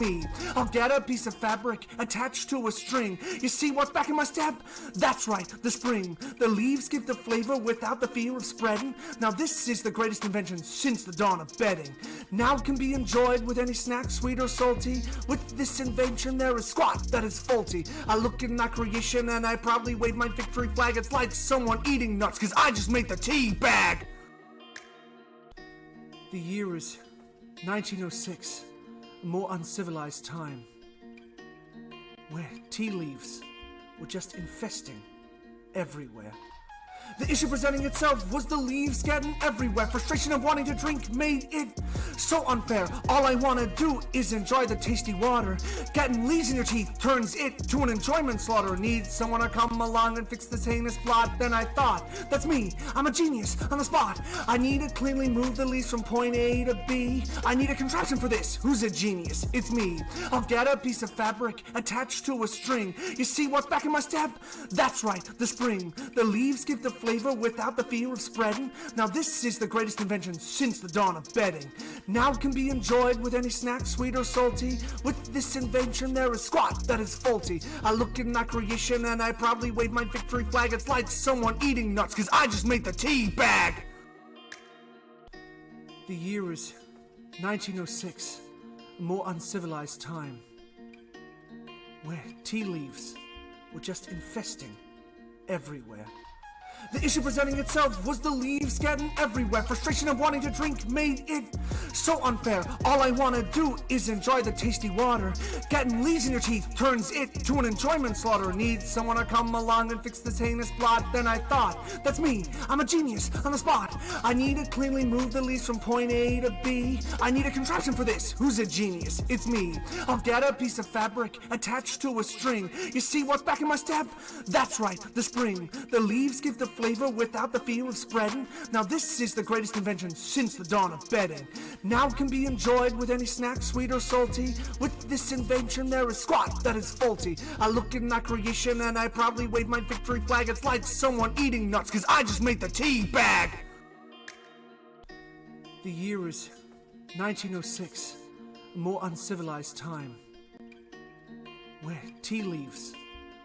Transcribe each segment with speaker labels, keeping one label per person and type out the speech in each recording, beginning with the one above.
Speaker 1: me. I'll get a piece of fabric attached to a string. You see what's back in my step? That's right, the spring. The leaves give the flavor without the fear of spreading. Now this is the greatest invention since the dawn of bedding. Now it can be enjoyed with any snack, sweet or salty. With this invention there is squat that is faulty. I look at my creation and I proudly wave my victory flag. It's like someone eating nuts, cause I just made the tea bag. The year is 1906. A more uncivilized time, where tea leaves were just infesting everywhere. The issue presenting itself was the leaves getting everywhere. Frustration of wanting to drink made it so unfair. All I want to do is enjoy the tasty water. Getting leaves in your teeth turns it to an enjoyment slaughter. Need someone to come along and fix this heinous plot. Then I thought, that's me, I'm a genius on the spot. I need to cleanly move the leaves from point A to B. I need a contraption for this. Who's a genius? It's me. I'll get a piece of fabric attached to a string. You see what's back in my step? That's right, the spring. The leaves give the flavor without the fear of spreading. Now this is the greatest invention since the dawn of bedding. Now it can be enjoyed with any snack, sweet or salty. With this invention there is squat that is faulty. I look at my creation and I proudly wave my victory flag. It's like someone eating nuts, cause I just made the tea bag. The year is 1906. A more uncivilized time, where tea leaves were just infesting everywhere. The issue presenting itself was the leaves getting everywhere. Frustration of wanting to drink made it so unfair. All I want to do is enjoy the tasty water. Getting leaves in your teeth turns it to an enjoyment slaughter. Need someone to come along and fix this heinous plot. Then I thought, that's me, I'm a genius on the spot. I need to cleanly move the leaves from point A to B. I need a contraption for this. Who's a genius? It's me. I'll get a piece of fabric attached to a string. You see what's back in my step? That's right, the spring. The leaves give the flavor without the fear of spreading. Now this is the greatest invention since the dawn of bedding. Now it can be enjoyed with any snack, sweet or salty. With this invention there is squat that is faulty. I look at my creation and I proudly wave my victory flag. It's like someone eating nuts, cause I just made the tea bag. The year is 1906. A more uncivilized time, where tea leaves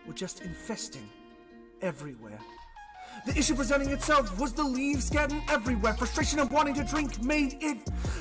Speaker 1: were just infesting everywhere. The issue presenting itself was the leaves getting everywhere. Frustration of wanting to drink made it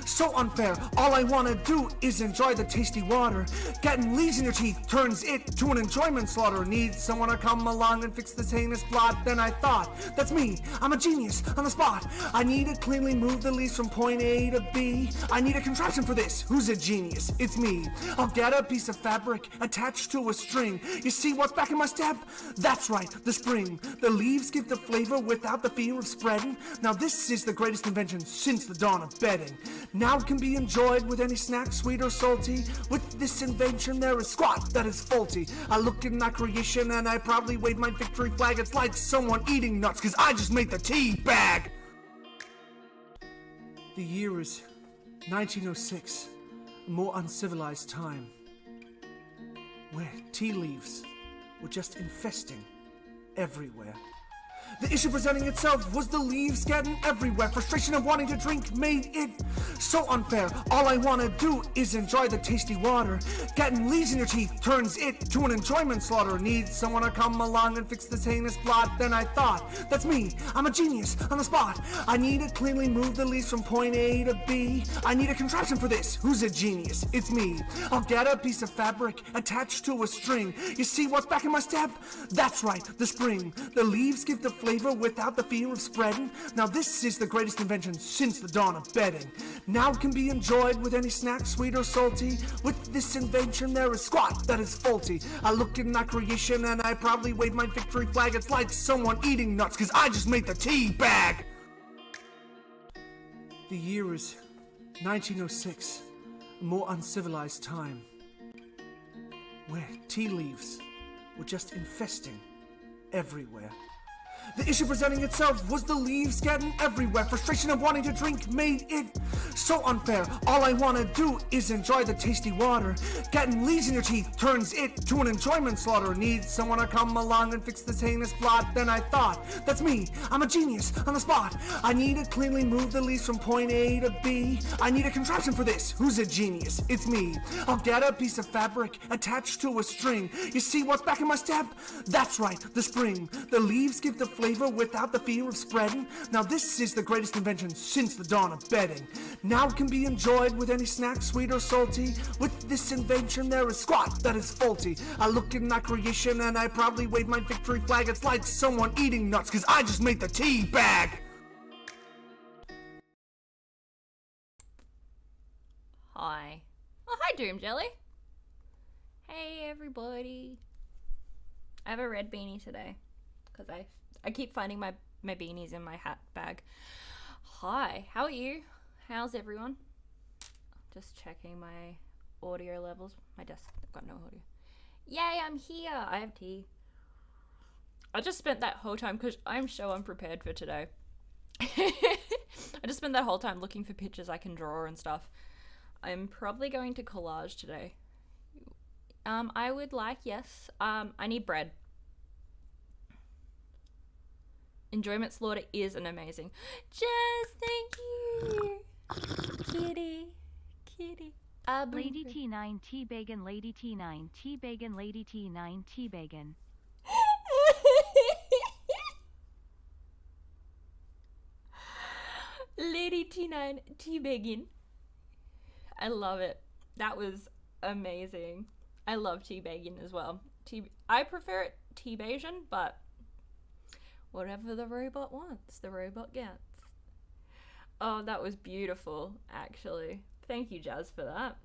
Speaker 1: so unfair. All I want to do is enjoy the tasty water. Getting leaves in your teeth turns it to an enjoyment slaughter. Need someone to come along and fix this heinous plot. Then I thought, that's me, I'm a genius on the spot. I need to cleanly move the leaves from point A to B. I need a contraption for this. Who's a genius? It's me. I'll get a piece of fabric attached to a string. You see what's back in my step? That's right, the spring. The leaves give the flavor without the fear of spreading. Now this is the greatest invention since the dawn of bedding. Now it can be enjoyed with any snack, sweet or salty. With this invention there is squat that is faulty. I look at my creation and I proudly wave my victory flag. It's like someone eating nuts, cause I just made the tea bag. The year is 1906. A more uncivilized time, where tea leaves were just infesting everywhere. The issue presenting itself was the leaves getting everywhere. Frustration of wanting to drink made it so unfair. All I want to do is enjoy the tasty water. Getting leaves in your teeth turns it to an enjoyment slaughter. Need someone to come along and fix this heinous plot. Then I thought, that's me, I'm a genius on the spot. I need to cleanly move the leaves from point A to B. I need a contraption for this. Who's a genius? It's me. I'll get a piece of fabric attached to a string. You see what's back in my step? That's right, the spring. The leaves give the flavor without the fear of spreading. Now this is the greatest invention since the dawn of bedding. Now it can be enjoyed with any snack, sweet or salty. With this invention there is squat that is faulty. I look at my creation and I proudly wave my victory flag. It's like someone eating nuts, cause I just made the tea bag. The year is 1906. A more uncivilized time, where tea leaves were just infesting everywhere. The issue presenting itself was the leaves getting everywhere. Frustration of wanting to drink made it so unfair. All I want to do is enjoy the tasty water. Getting leaves in your teeth turns it to an enjoyment slaughter. Need someone to come along and fix this heinous plot. Then I thought, that's me. I'm a genius on the spot. I need to cleanly move the leaves from point A to B. I need a contraption for this. Who's a genius? It's me. I'll get a piece of fabric attached to a string. You see what's back in my step? That's right, the spring. The leaves give the flavor without the fear of spreading. Now this is the greatest invention since the dawn of bedding. Now it can be enjoyed with any snack, sweet or salty. With this invention there is squat that is faulty. I look at my creation and I proudly wave my victory flag. It's like someone eating nuts, cause I just made the tea bag.
Speaker 2: Hi. Oh, hi Doom Jelly. Hey everybody. I have a red beanie today because I keep finding my beanies in my hat bag. Hi, how are you? How's everyone? Just checking my audio levels. My desk, I've got no audio. Yay, I'm here. I have tea. I just spent that whole time, because I'm so unprepared for today. I just spent that whole time looking for pictures I can draw and stuff. I'm probably going to collage today. I would like, yes. I need bread. Enjoyment Slaughter is an amazing. Jess, thank you. Kitty.
Speaker 3: Lady T9 T-Bacon, Lady T9 T-Bacon, Lady T9 T-Bacon.
Speaker 2: Lady T9 T-Bacon. I love it. That was amazing. I love T-Bacon as well. I prefer it T-Bacon, but whatever the robot wants, the robot gets. Oh, that was beautiful, actually. Thank you, Jazz, for that.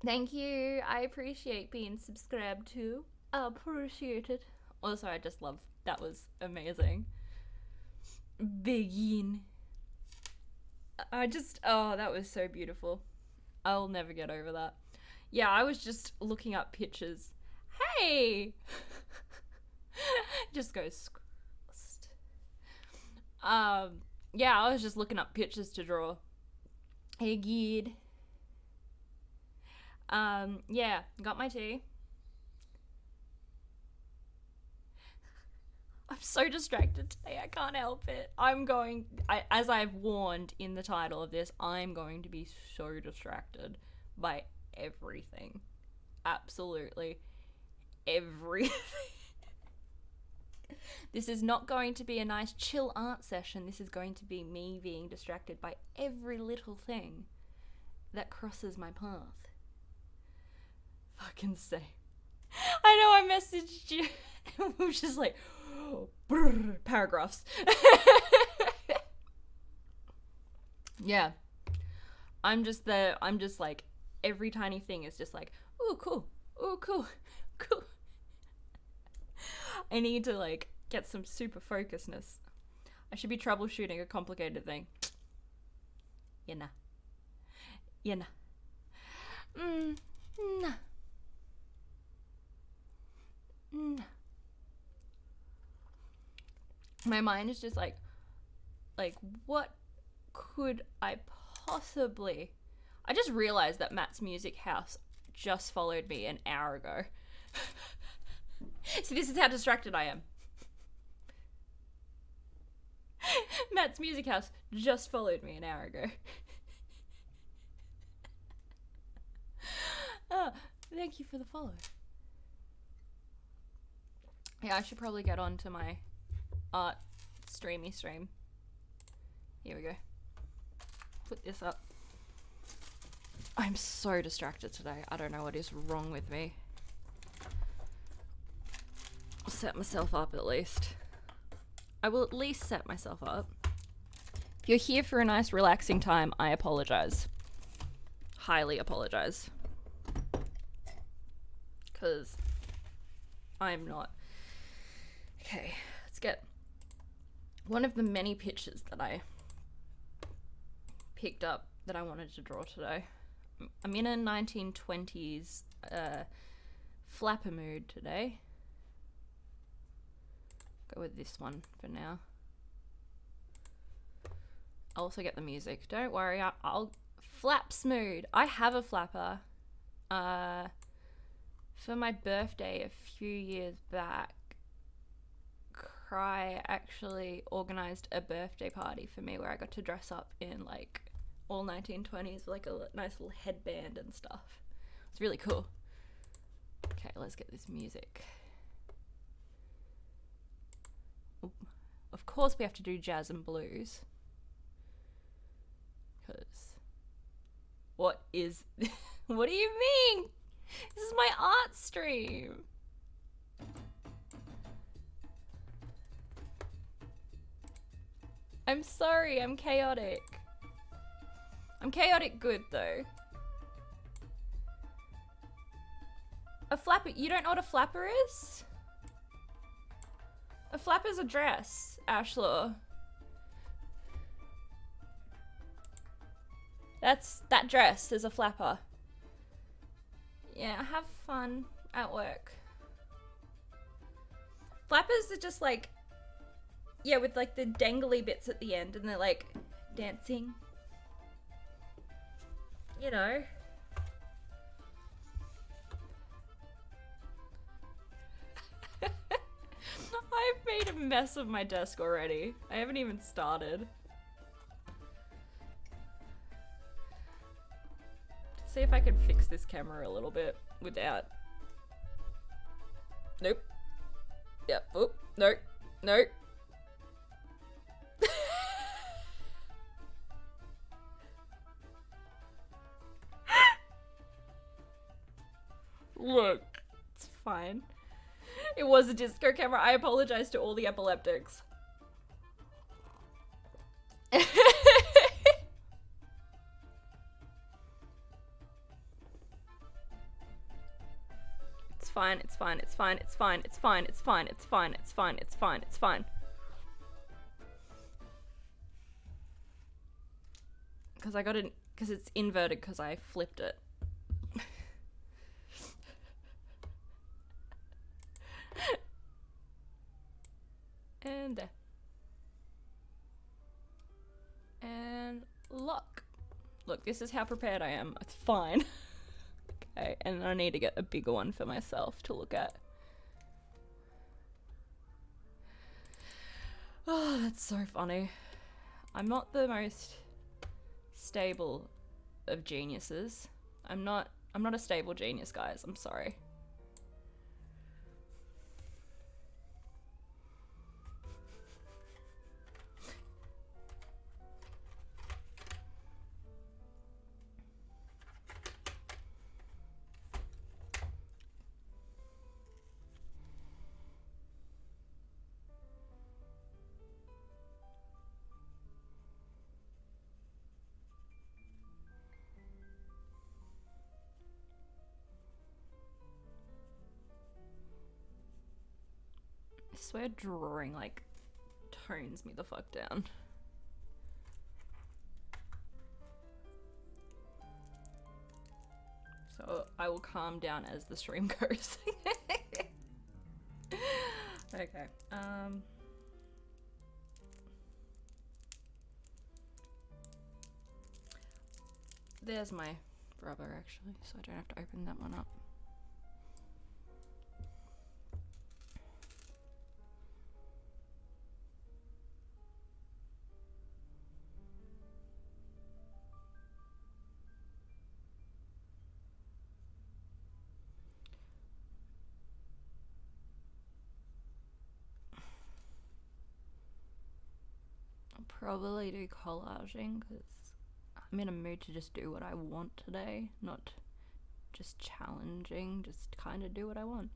Speaker 2: Thank you. I appreciate being subscribed to. I appreciate it. Also, I just love, that was amazing. Begin. Oh, that was so beautiful. I'll never get over that. Yeah, I was just looking up pictures. Hey! Just goes squist. Yeah, I was just looking up pictures to draw. Hey, Gid. Yeah, got my tea. I'm so distracted today, I can't help it. As I've warned in the title of this, I'm going to be so distracted by everything. Absolutely everything. This is not going to be a nice chill art session. This is going to be me being distracted by every little thing that crosses my path. Fucking say. I know I messaged you. We were just like, brrr, paragraphs. Yeah. I'm just like, every tiny thing is just like, ooh, cool. Ooh, cool. Cool. I need to, like, get some super focusedness. I should be troubleshooting a complicated thing. You know. You know. Nah. My mind is just like, what could I possibly... I just realized that Matt's Music House just followed me an hour ago. So this is how distracted I am. Matt's Music House just followed me an hour ago. Oh, thank you for the follow. Yeah, I should probably get on to my art stream. Here we go. Put this up. I'm so distracted today. I don't know what is wrong with me. I'll set myself up at least. I will at least set myself up. If you're here for a nice relaxing time, I apologize. Highly apologize. Because I'm not. Okay, let's get one of the many pictures that I picked up that I wanted to draw today. I'm in a 1920s flapper mood today. Go with this one for now. I'll also get the music. Don't worry, I'll flap smooth. I have a flapper. For my birthday a few years back, Cry actually organised a birthday party for me where I got to dress up in like all 1920s with like a nice little headband and stuff. It's really cool. Okay, let's get this music. Oop. Of course we have to do jazz and blues. Because what is... What do you mean? This is my art stream. I'm sorry, I'm chaotic. I'm chaotic good though. A flapper, you don't know what a flapper is? A flapper's a dress, Ashlaw. That dress is a flapper. Yeah, have fun at work. Flappers are just like, yeah, with like the dangly bits at the end and they're like dancing. You know. I've made a mess of my desk already. I haven't even started. See if I can fix this camera a little bit without... Nope. Yep. Oh, no. No. Look. It's fine. It was a disco camera. I apologize to all the epileptics. It's fine, it's fine, it's fine, it's fine, it's fine, it's fine, it's fine, it's fine, it's fine, it's fine. Because I got it, because it's inverted because I flipped it. And there. And lock. Look, this is how prepared I am. It's fine. Okay, and I need to get a bigger one for myself to look at. Oh, that's so funny. I'm not the most stable of geniuses. I'm not a stable genius, guys. I'm sorry. I swear drawing, like, tones me the fuck down. So I will calm down as the stream goes. Okay, there's my rubber actually, so I don't have to open that one up. Probably do collaging because I'm in a mood to just do what I want today, not just challenging, just kind of do what I want.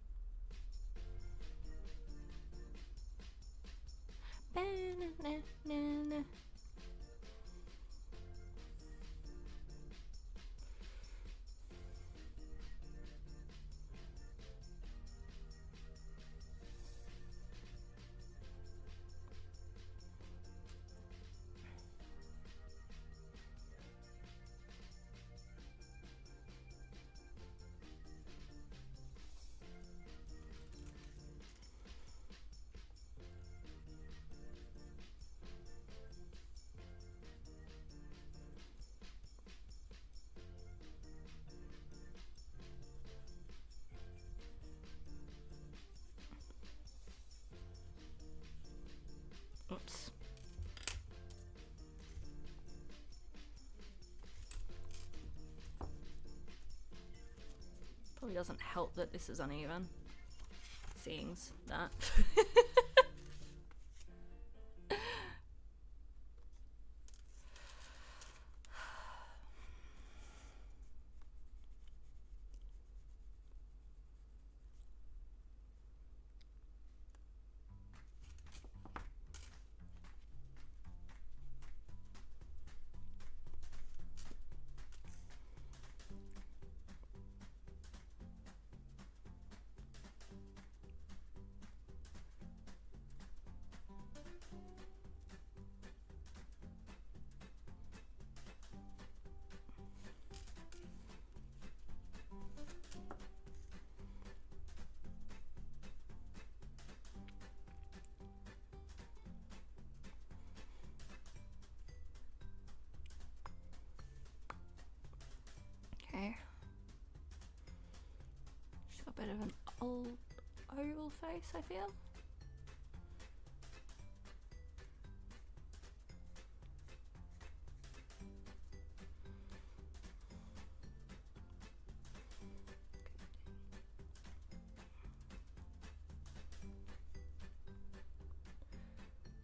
Speaker 2: Probably doesn't help that this is uneven. Seeing that. Okay. She's got a bit of an old oval face, I feel.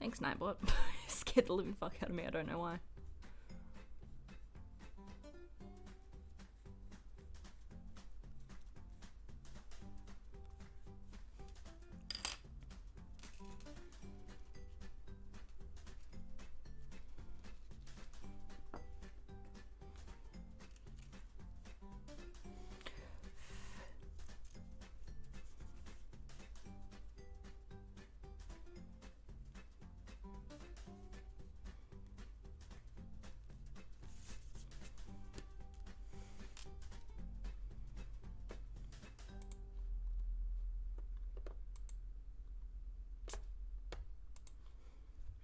Speaker 2: Thanks, Nightbot. Scared the living fuck out of me, I don't know why.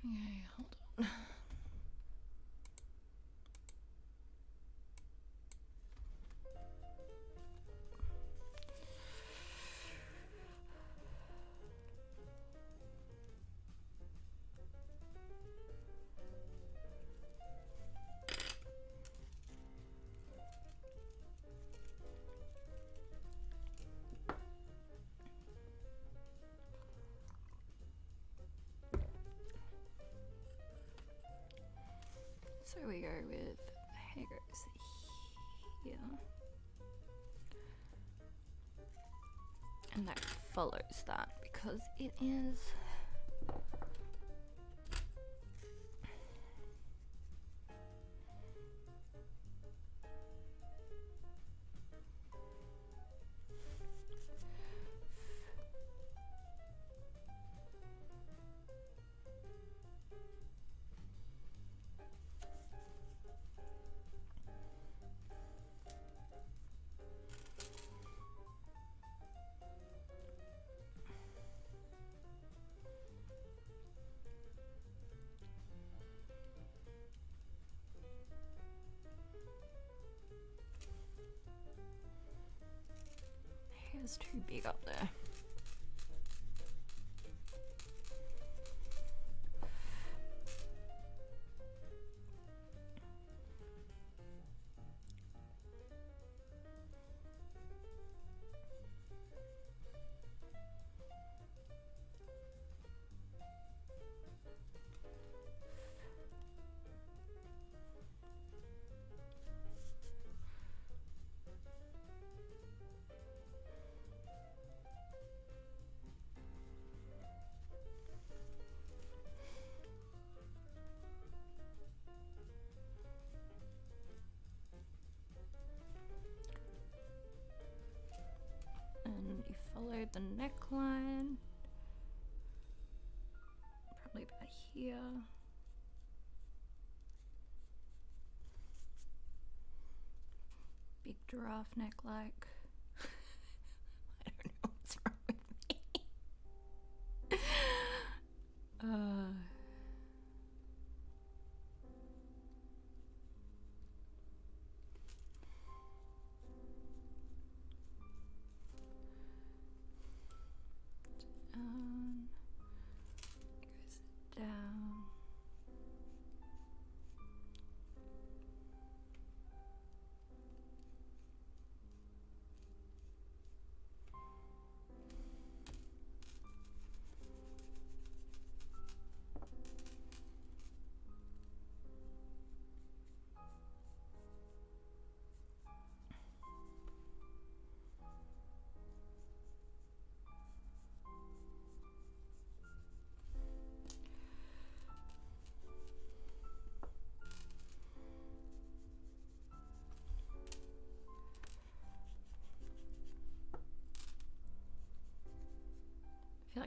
Speaker 2: Okay, hold on. So we go with hair goes here, and that follows that because it is hair's too big up there. And you follow the neckline, probably about here. Big giraffe neck like. I don't know what's wrong with me. It goes down.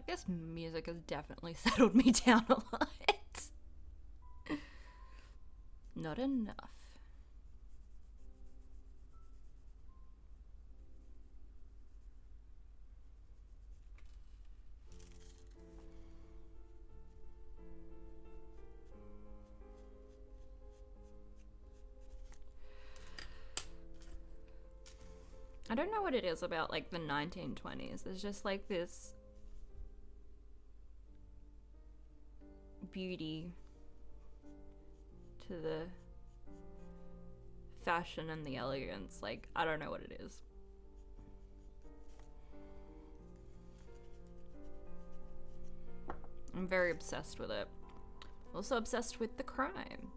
Speaker 2: Like, this music has definitely settled me down a lot. Not enough. I don't know what it is about, like, the 1920s. There's just, like, this beauty to the fashion and the elegance. Like, I don't know what it is. I'm very obsessed with it. Also obsessed with the crime.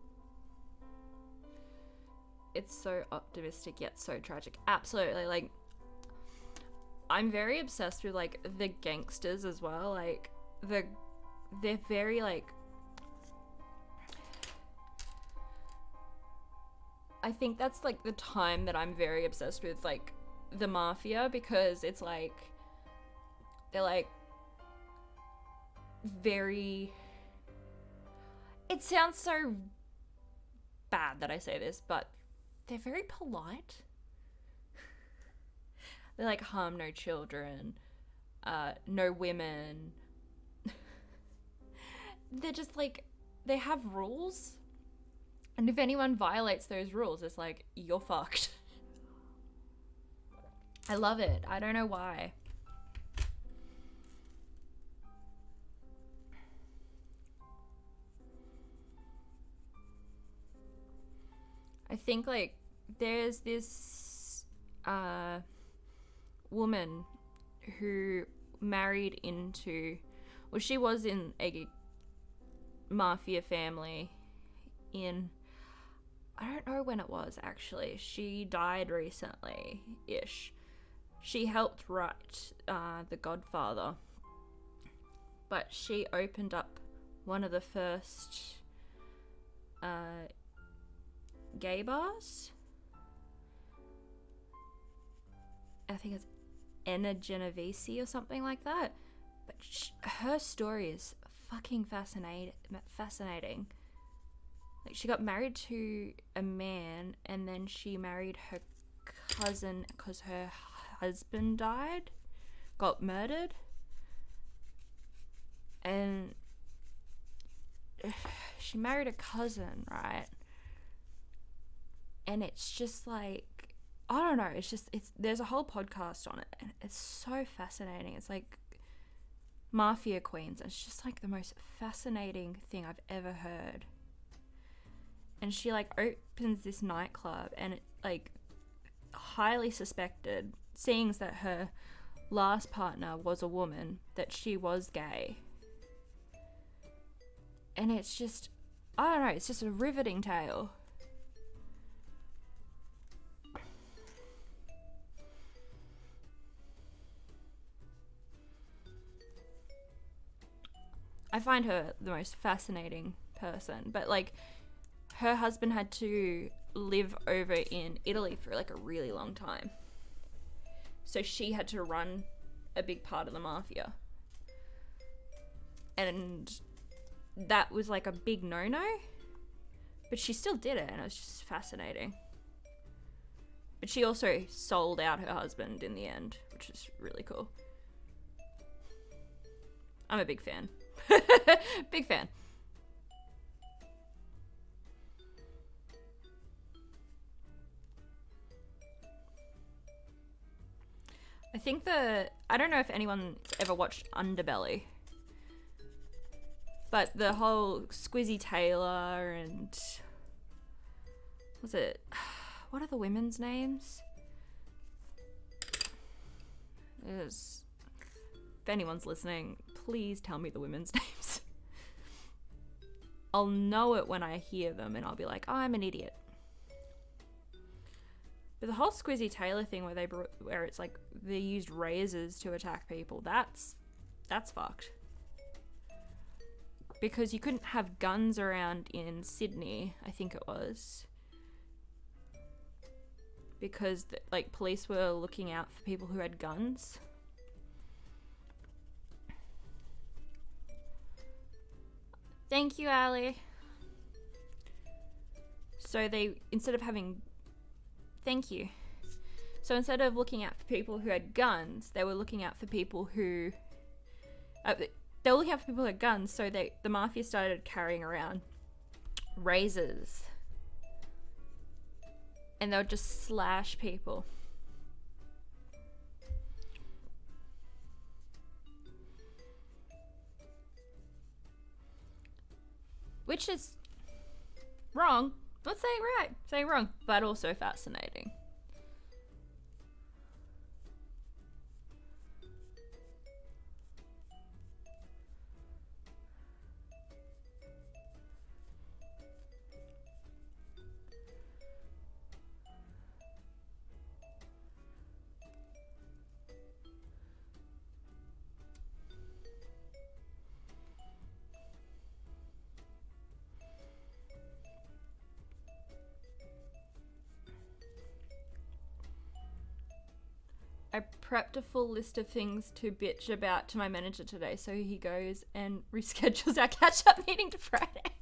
Speaker 2: It's so optimistic yet so tragic. Absolutely. Like, I'm very obsessed with, like, the gangsters as well. Like, they're very, like, I think that's, like, the time that I'm very obsessed with, like, the mafia, because it's, like, they're, like, very, it sounds so bad that I say this, but they're very polite. They, like, harm no children, no women. They're just, like, they have rules. And if anyone violates those rules, it's like, you're fucked. I love it. I don't know why. I think, like, there's this woman who married into, well, she was in a mafia family in, I don't know when it was, actually. She died recently-ish. She helped write The Godfather. But she opened up one of the first gay bars. I think it's Enna Genovese or something like that. But her story is fucking fascinating. Like, she got married to a man, and then she married her cousin because her husband died, got murdered. And she married a cousin, right? And it's just like, I don't know, there's a whole podcast on it, and it's so fascinating. It's like mafia queens. It's just like the most fascinating thing I've ever heard. And she, like, opens this nightclub, and it, like, highly suspected, seeing that her last partner was a woman, that she was gay. And it's just, I don't know, it's just a riveting tale. I find her the most fascinating person, but, like, her husband had to live over in Italy for, like, a really long time. So she had to run a big part of the mafia. And that was, like, a big no-no. But she still did it, and it was just fascinating. But she also sold out her husband in the end, which is really cool. I'm a big fan. Big fan. I think I don't know if anyone's ever watched Underbelly, but the whole Squizzy Taylor and, what are the women's names? If anyone's listening, please tell me the women's names. I'll know it when I hear them, and I'll be like, oh, I'm an idiot. But the whole Squizzy Taylor thing where it's like they used razors to attack people, that's fucked. Because you couldn't have guns around in Sydney, I think it was. Because like police were looking out for people who had guns. Thank you, Ali. So they, instead of having, thank you. So instead of looking out for people who had guns, they were looking out for people who, they were looking out for people who had guns. So the mafia started carrying around razors, and they would just slash people. Which is wrong. Not saying right, saying wrong, but also fascinating. I prepped a full list of things to bitch about to my manager today, so he goes and reschedules our catch-up meeting to Friday.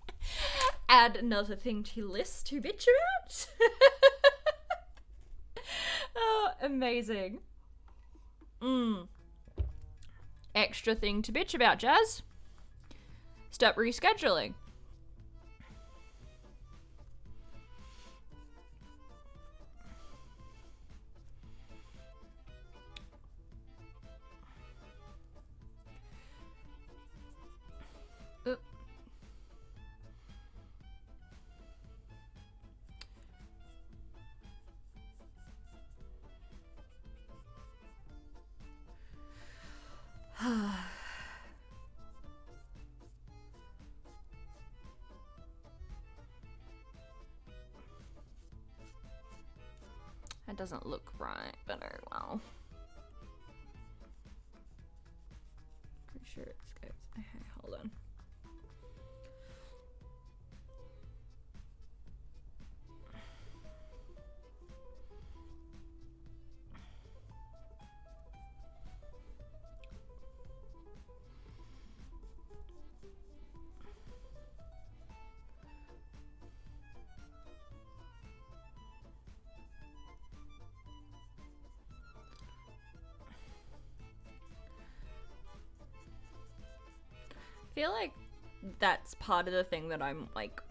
Speaker 2: Add another thing to your list to bitch about. Oh, amazing. Extra thing to bitch about, Jazz. Stop rescheduling. That doesn't look right, but oh well. Pretty sure it's good. Okay, hold on. I feel like that's part of the thing that I'm like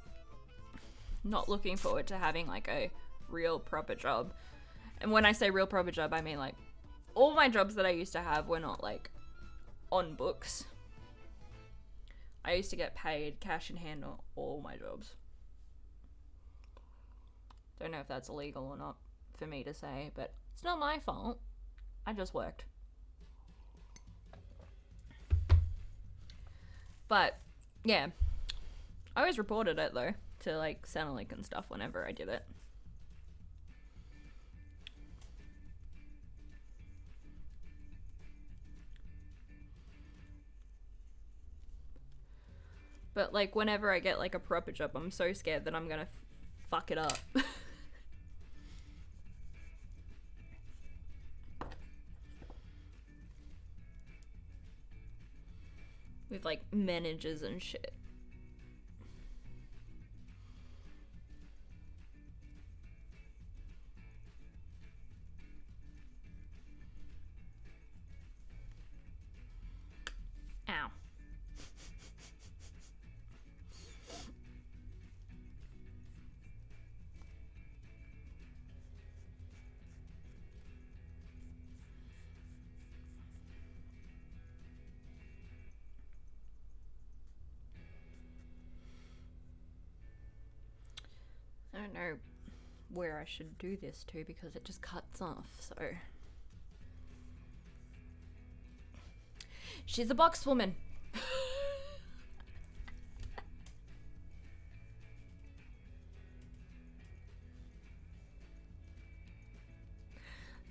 Speaker 2: not looking forward to, having like a real proper job. And when I say real proper job, I mean like all my jobs that I used to have were not like on books. I used to get paid cash in hand on all my jobs. Don't know if that's illegal or not for me to say, but it's not my fault. I just worked. But yeah, I always reported it though to like Centrelink and stuff whenever I did it. But like whenever I get like a proper job, I'm so scared that I'm gonna fuck it up. With like managers and shit. Ow. I don't know where I should do this to because it just cuts off, so. She's a box woman.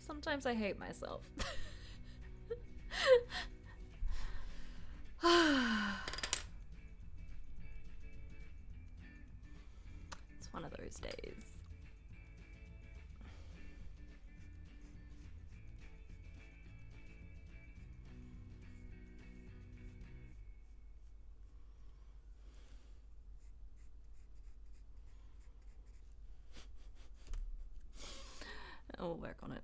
Speaker 2: Sometimes I hate myself. It's one of those days. we'll work on it.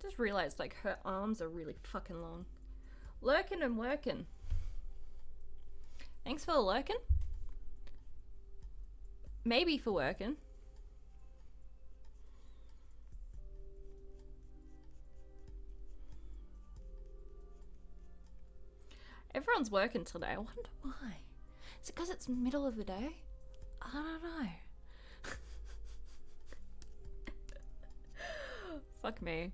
Speaker 2: Just realized like her arms are really fucking long. Lurking and working. Thanks for the lurking. Maybe for working. Everyone's working today. I wonder why. Is it because it's middle of the day? I don't know. Fuck me.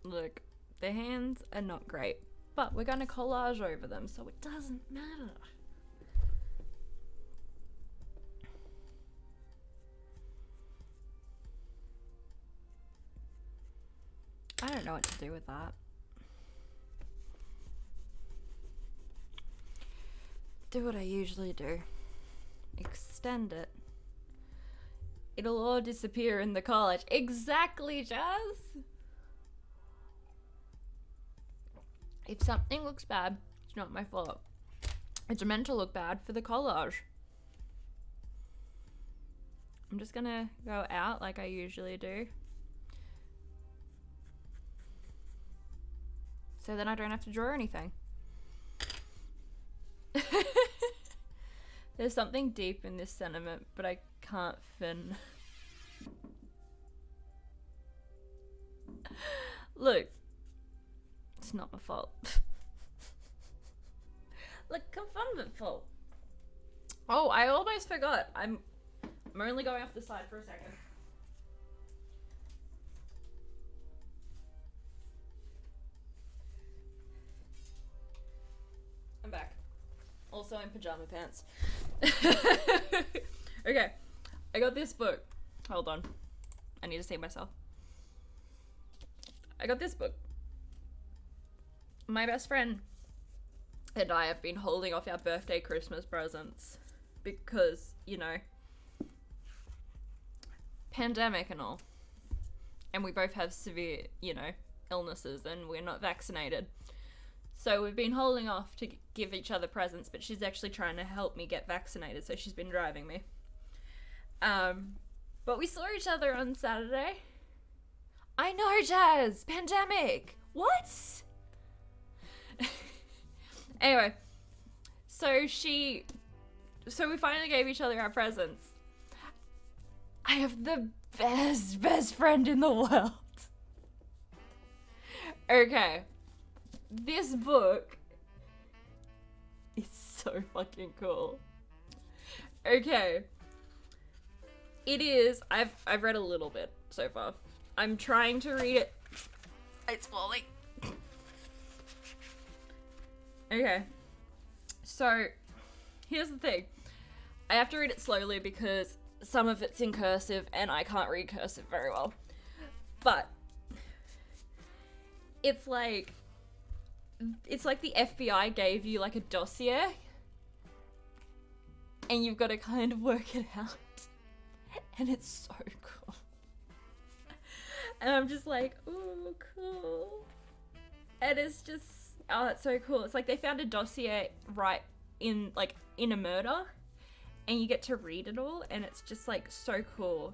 Speaker 2: Look, the hands are not great, but we're going to collage over them, so it doesn't matter. I don't know what to do with that. Do what I usually do. Extend it. It'll all disappear in the collage. Exactly, Jazz! If something looks bad, it's not my fault. It's meant to look bad for the collage. I'm just gonna go out like I usually do. So then I don't have to draw anything. There's something deep in this sentiment, but I can't fin. Look. It's not my fault. Look, come fun fault. Oh, I almost forgot. I'm only going off the side for a second. I'm back. Also in pajama pants. Okay. I got this book. Hold on. I need to save myself. I got this book. My best friend and I have been holding off our birthday Christmas presents because, you know, pandemic and all. And we both have severe, you know, illnesses and we're not vaccinated. So we've been holding off to give each other presents, but she's actually trying to help me get vaccinated, so she's been driving me. But we saw each other on Saturday. I know, Jazz! Pandemic! What? Anyway, so we finally gave each other our presents. I have the best friend in the world. Okay. This book is so fucking cool. Okay. It is, I've read a little bit so far. I'm trying to read it. It's falling. Okay. So, here's the thing. I have to read it slowly because some of it's in cursive and I can't read cursive very well. But it's like the FBI gave you like a dossier and you've got to kind of work it out. And it's so cool. And I'm just like, ooh, cool. And it's just, oh, that's so cool. It's like they found a dossier right in a murder and you get to read it all and it's just like so cool.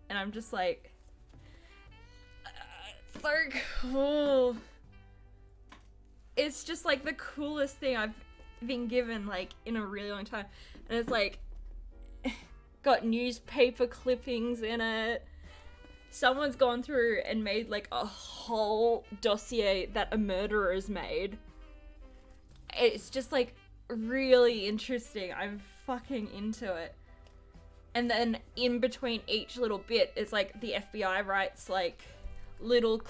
Speaker 2: And I'm just like, so cool. It's just like the coolest thing I've been given like in a really long time. And it's like got newspaper clippings in it. Someone's gone through and made like a whole dossier that a murderer's made. It's just like really interesting. I'm fucking into it. And then in between each little bit, it's like the FBI writes like little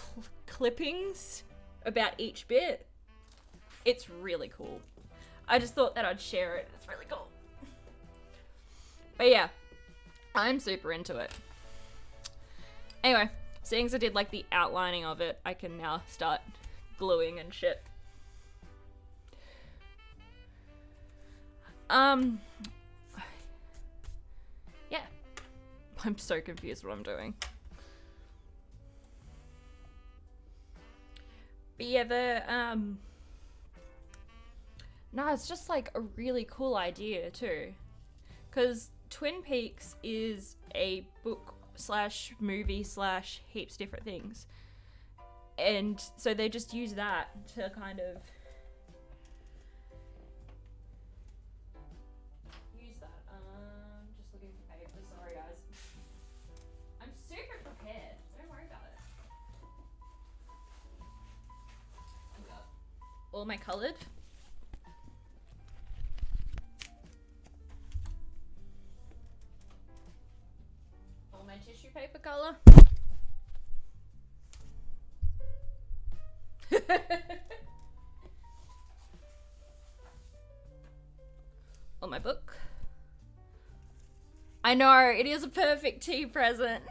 Speaker 2: clippings about each bit. It's really cool. I just thought that I'd share it. It's really cool. But yeah, I'm super into it. Anyway, seeing as I did like the outlining of it, I can now start gluing and shit. Yeah. I'm so confused what I'm doing. But yeah, no, it's just like a really cool idea too. Because Twin Peaks is a book slash movie slash heaps different things. And so they just use that to kind of use that. Just looking for paper. Sorry, guys. I'm super prepared. Don't worry about it. I've got all my coloured. All my tissue paper colour. On my book. I know, it is a perfect tea present.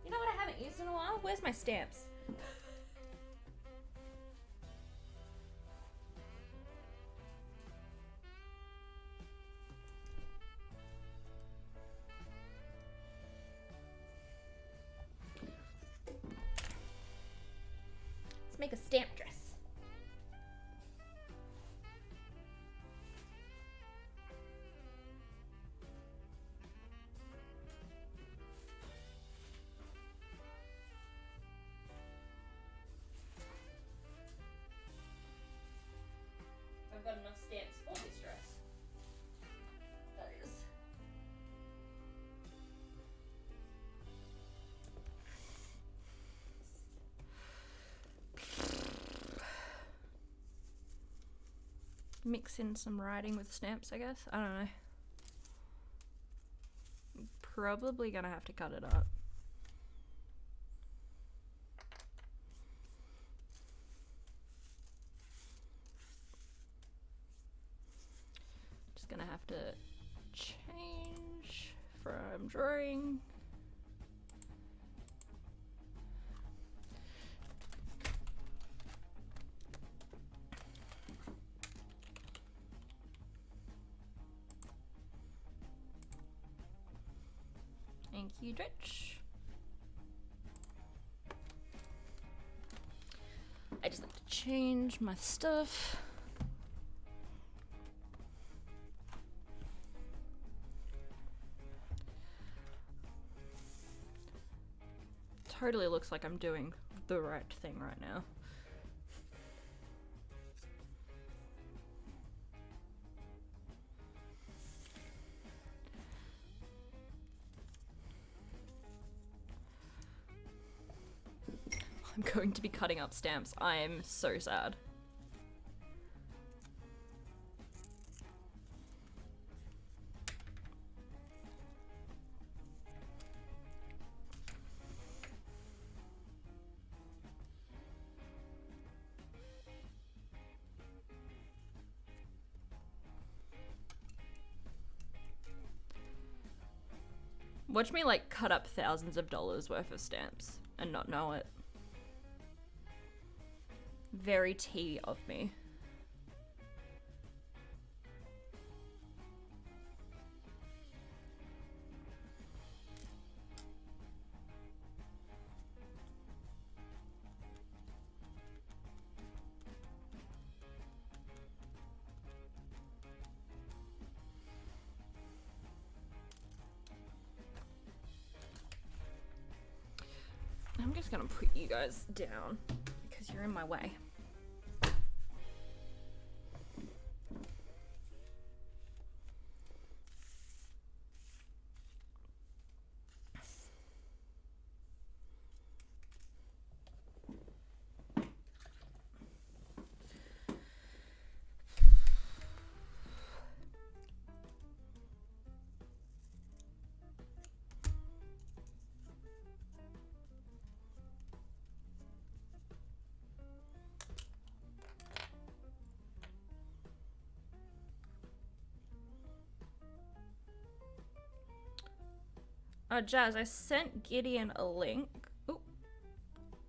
Speaker 2: You know what I haven't used in a while? Where's my stamps? Let's make a stamp dress. I've got enough stamps for this dress. That is. Mix in some writing with stamps, I guess. I don't know. I'm probably gonna have to cut it up. Just gonna have to change from drawing. Thank you, Dritch. I just like to change my stuff. Totally looks like I'm doing the right thing right now. I'm going to be cutting up stamps. I am so sad. Watch me like cut up thousands of dollars worth of stamps and not know it. Very tea of me. I'm just gonna put you guys down because you're in my way. Jazz, I sent Gideon a link. Ooh.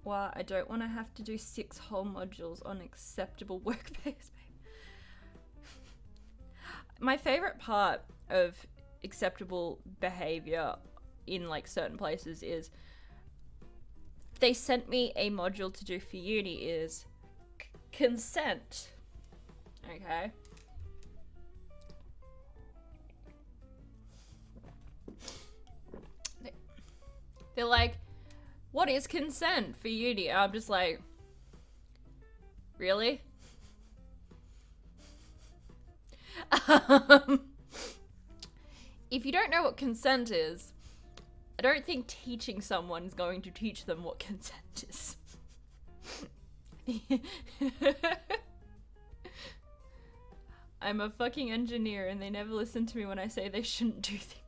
Speaker 2: Well, I don't want to have to do 6 whole modules on acceptable workplace. My favorite part of acceptable behavior in like certain places is they sent me a module to do for uni is consent. Okay. They're like, what is consent for uni? I'm just like, really? If you don't know what consent is, I don't think teaching someone is going to teach them what consent is. I'm a fucking engineer and they never listen to me when I say they shouldn't do things.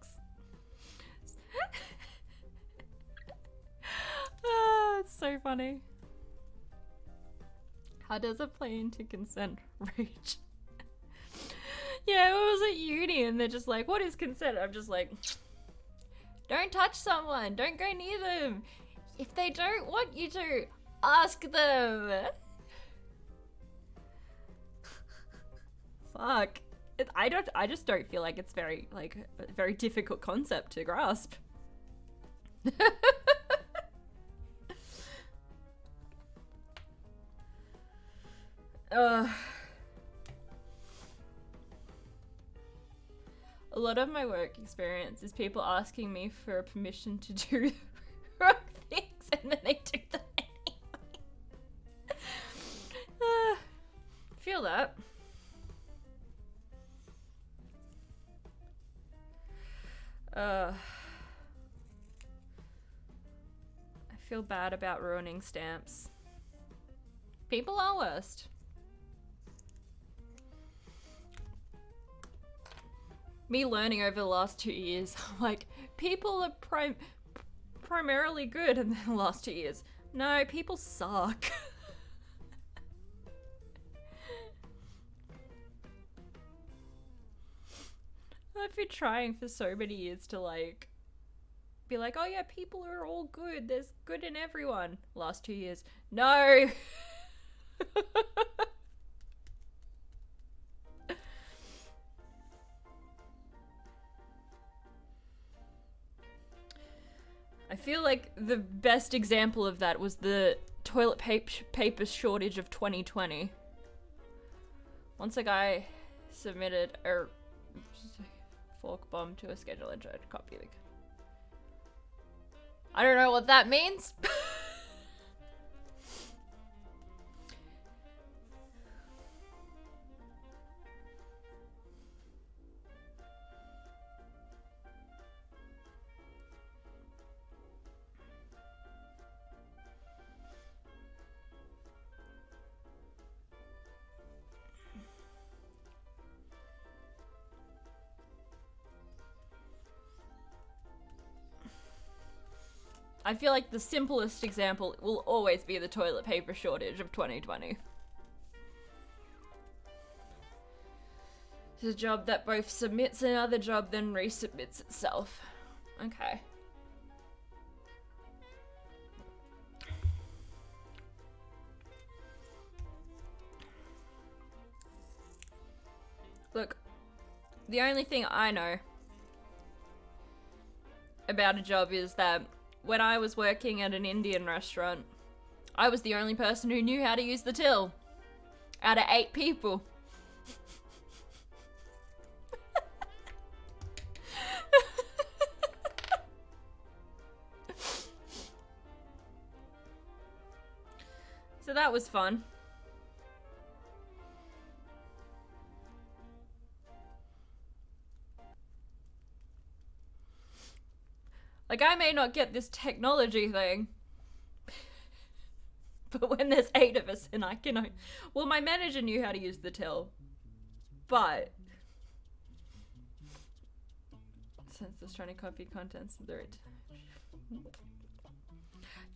Speaker 2: It's so funny. How does it play into consent? Rage. Yeah, I was at uni and they're just like, what is consent? I'm just like, don't touch someone. Don't go near them. If they don't want you to, ask them. Fuck. I just don't feel like it's very, like, a very difficult concept to grasp. A lot of my work experience is people asking me for permission to do the wrong things and then they do them anyway. Feel that. I feel bad about ruining stamps. People are worst. Me learning over the last 2 years, like, people are primarily good in the last 2 years. No, people suck. I've been trying for so many years to, like, be like, oh yeah, people are all good. There's good in everyone. Last 2 years. No! I feel like the best example of that was the toilet paper shortage of 2020. Once a guy submitted a fork bomb to a schedule and tried to copy the... I don't know what that means. I feel like the simplest example will always be the toilet paper shortage of 2020. It's a job that both submits another job then resubmits itself. Okay. Look, the only thing I know about a job is that when I was working at an Indian restaurant, I was the only person who knew how to use the till. Out of 8 people. So that was fun. Like, I may not get this technology thing, but when there's 8 of us and I can... Well, my manager knew how to use the till, but... Census trying to copy contents of the...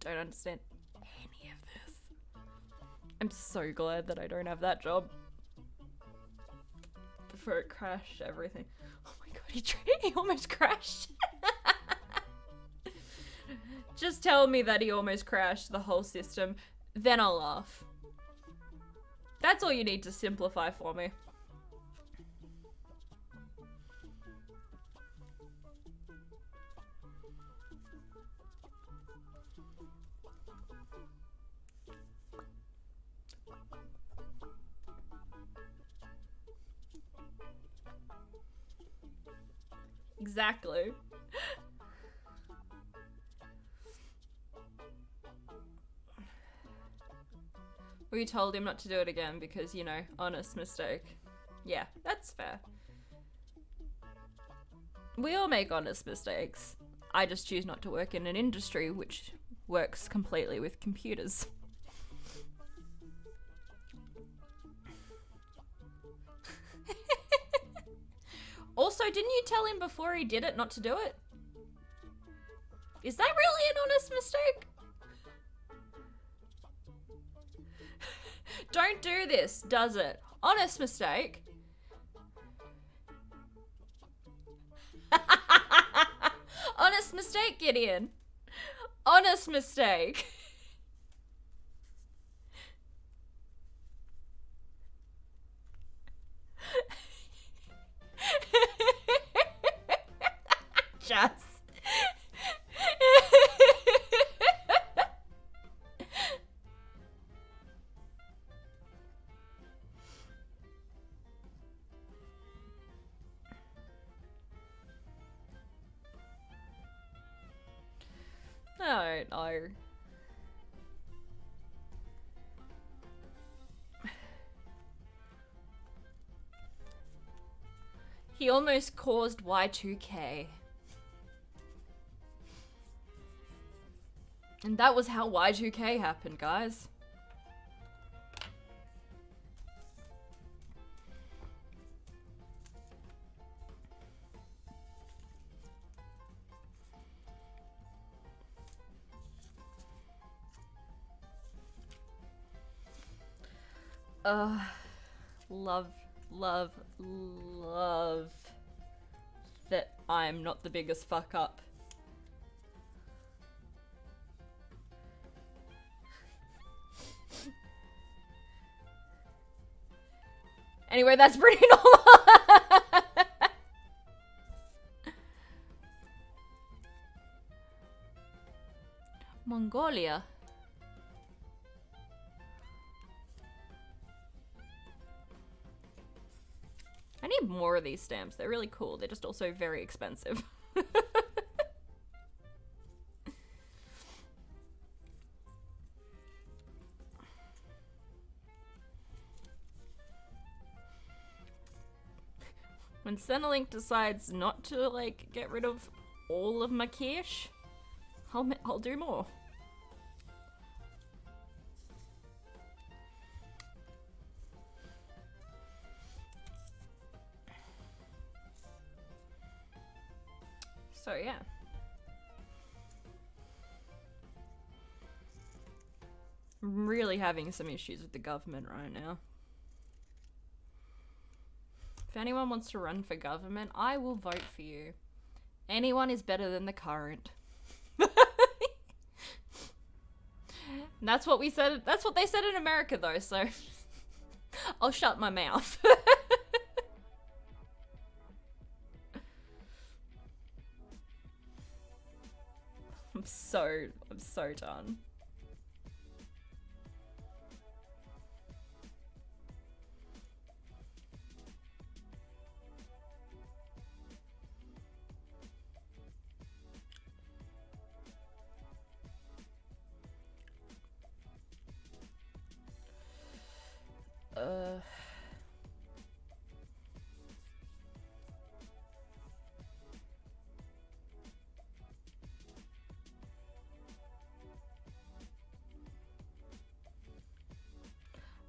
Speaker 2: Don't understand any of this. I'm so glad that I don't have that job. Before it crashed everything. Oh my god, he almost crashed. Just tell me that he almost crashed the whole system, then I'll laugh. That's all you need to simplify for me. Exactly. We told him not to do it again because, you know, honest mistake. Yeah, that's fair. We all make honest mistakes. I just choose not to work in an industry which works completely with computers. Also, didn't you tell him before he did it not to do it? Is that really an honest mistake? Don't do this, does it? Honest mistake. Honest mistake, Gideon. Honest mistake. Just. No, no. He almost caused Y2K. And that was how Y2K happened, guys. Love, love, love that I'm not the biggest fuck up. Anyway, that's pretty normal. Mongolia. I need more of these stamps. They're really cool. They're just also very expensive. When Centrelink decides not to, like, get rid of all of my cash, I'll do more. So yeah. I'm really having some issues with the government right now. If anyone wants to run for government, I will vote for you. Anyone is better than the current. That's what we said. That's what they said in America though, so I'll shut my mouth. I'm so done.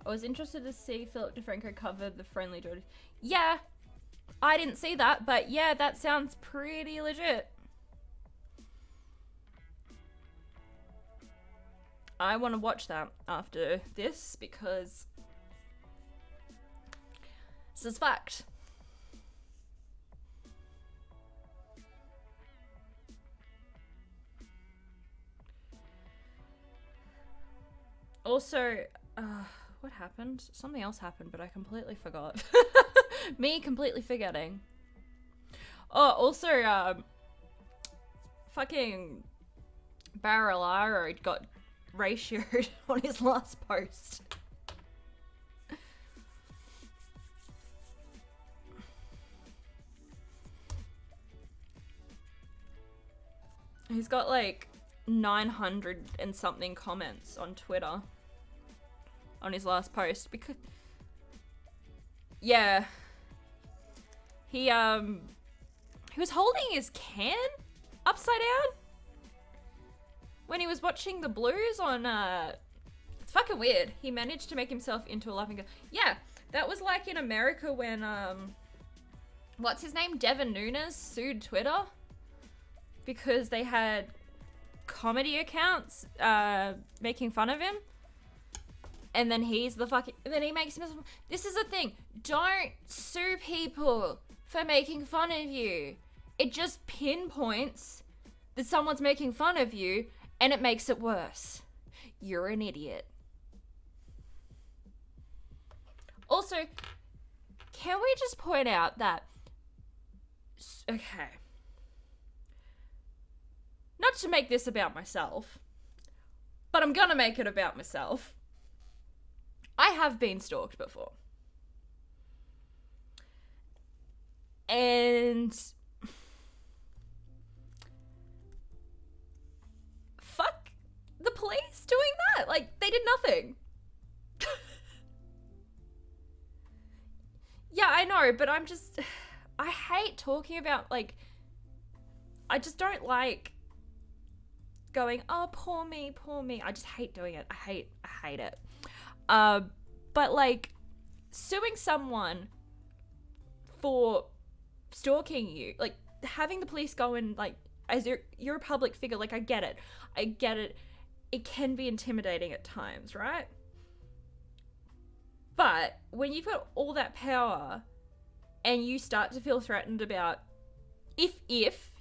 Speaker 2: I was interested to see Philip DeFranco cover the Friendly George. Yeah, I didn't see that, but yeah, that sounds pretty legit. I want to watch that after this because this is fact. Also, what happened? Something else happened, but I completely forgot. Me completely forgetting. Oh, also, fucking Barilaro got ratioed on his last post. He's got like 900 and something comments on Twitter on his last post because yeah, he was holding his can upside down when he was watching the Blues on it's fucking weird. He managed to make himself into a laughing gas. Yeah, that was like in America when what's his name, Devin Nunes sued Twitter because they had comedy accounts making fun of him. And then he's the fucking... And then he makes himself... This is the thing. Don't sue people for making fun of you. It just pinpoints that someone's making fun of you and it makes it worse. You're an idiot. Also, can we just point out that... Okay. Not to make this about myself, but I'm gonna make it about myself. I have been stalked before. And fuck the police doing that. Like, they did nothing. Yeah, I know, but I hate talking about, like, I just don't like going, oh, poor me, poor me. I just hate doing it. I hate it. But like suing someone for stalking you, like having the police go and like, as you're a public figure, like I get it. It can be intimidating at times, right? But when you've got all that power and you start to feel threatened about, if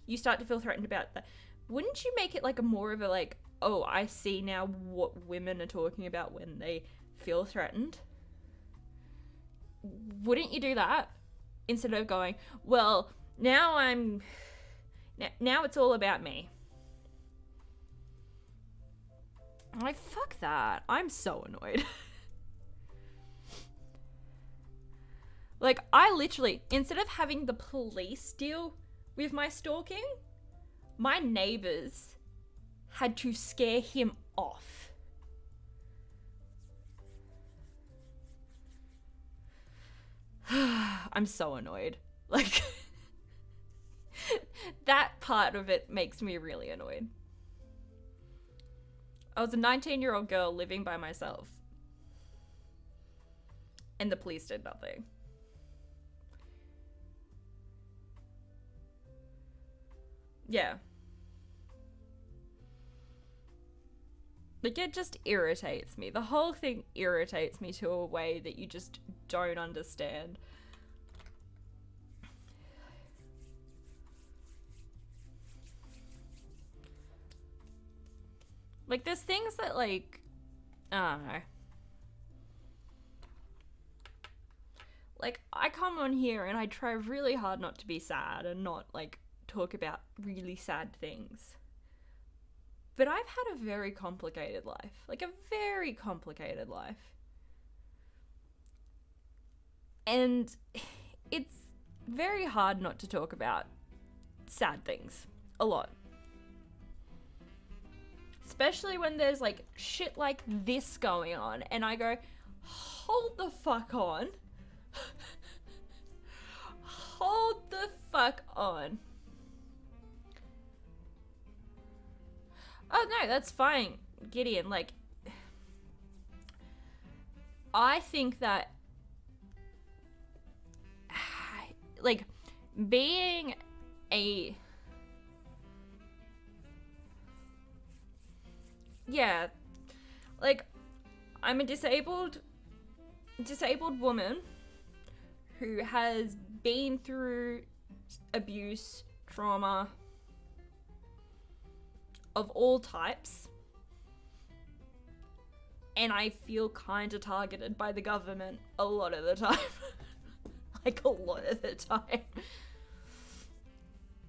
Speaker 2: you start to feel threatened about that, wouldn't you make it like a more of a like, oh, I see now what women are talking about when they feel threatened? Wouldn't you do that instead of going, well, now it's all about me? Like, fuck that. I'm so annoyed. Like, I literally, instead of having the police deal with my stalking, my neighbors had to scare him off. I'm so annoyed. Like, that part of it makes me really annoyed. I was a 19-year-old girl living by myself. And the police did nothing. Yeah. Like, it just irritates me. The whole thing irritates me to a way that you just don't understand. Like, there's things that, like, I don't know. Like, I come on here and I try really hard not to be sad and not, like, talk about really sad things. But I've had a very complicated life. Like, a very complicated life. And it's very hard not to talk about sad things. A lot. Especially when there's, like, shit like this going on. And I go, hold the fuck on. Hold the fuck on. Oh, no, that's fine, Gideon. Like, I think that, like, being a... Yeah. Like, I'm a disabled woman who has been through abuse, trauma of all types. And I feel kind of targeted by the government a lot of the time. Like, a lot of the time.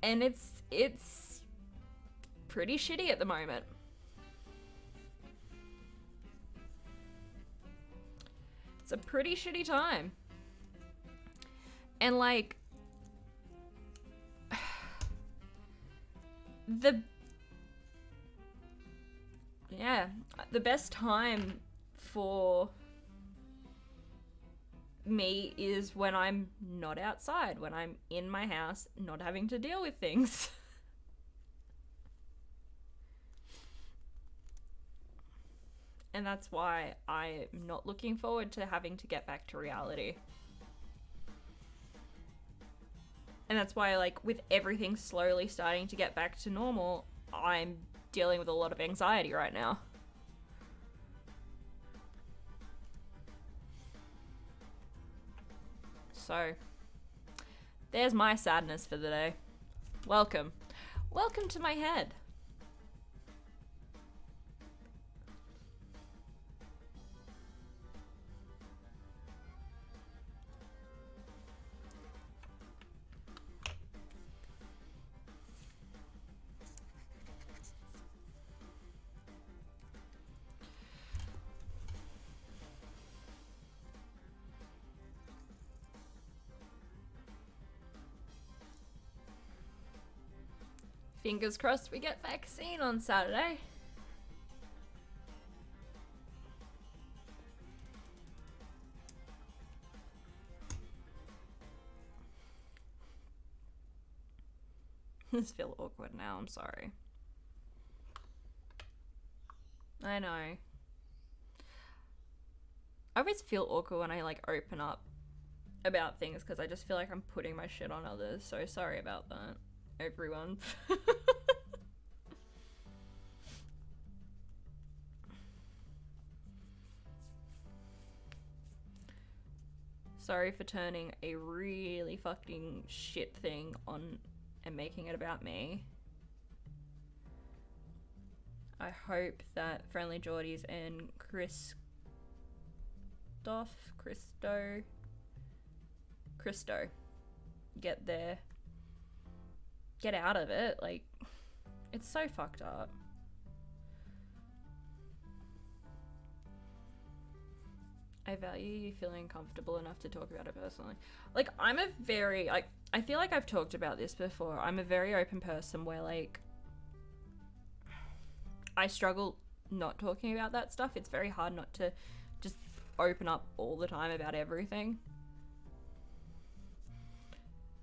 Speaker 2: And it's pretty shitty at the moment. It's a pretty shitty time. And, like, the best time for me is when I'm not outside, when I'm in my house, not having to deal with things. And that's why I'm not looking forward to having to get back to reality. And that's why, like, with everything slowly starting to get back to normal, I'm dealing with a lot of anxiety right now. So, there's my sadness for the day. Welcome. Welcome to my head. Fingers crossed we get vaccine on Saturday. This feels awkward now, I'm sorry. I know. I always feel awkward when I, like, open up about things because I just feel like I'm putting my shit on others, so sorry about that, everyone. Sorry for turning a really fucking shit thing on and making it about me. I hope that Friendly Geordies and Christo get out of it. Like, it's so fucked up. I value you feeling comfortable enough to talk about it personally. Like, I'm a very, like, I feel like I've talked about this before. I'm a very open person where, like, I struggle not talking about that stuff. It's very hard not to just open up all the time about everything.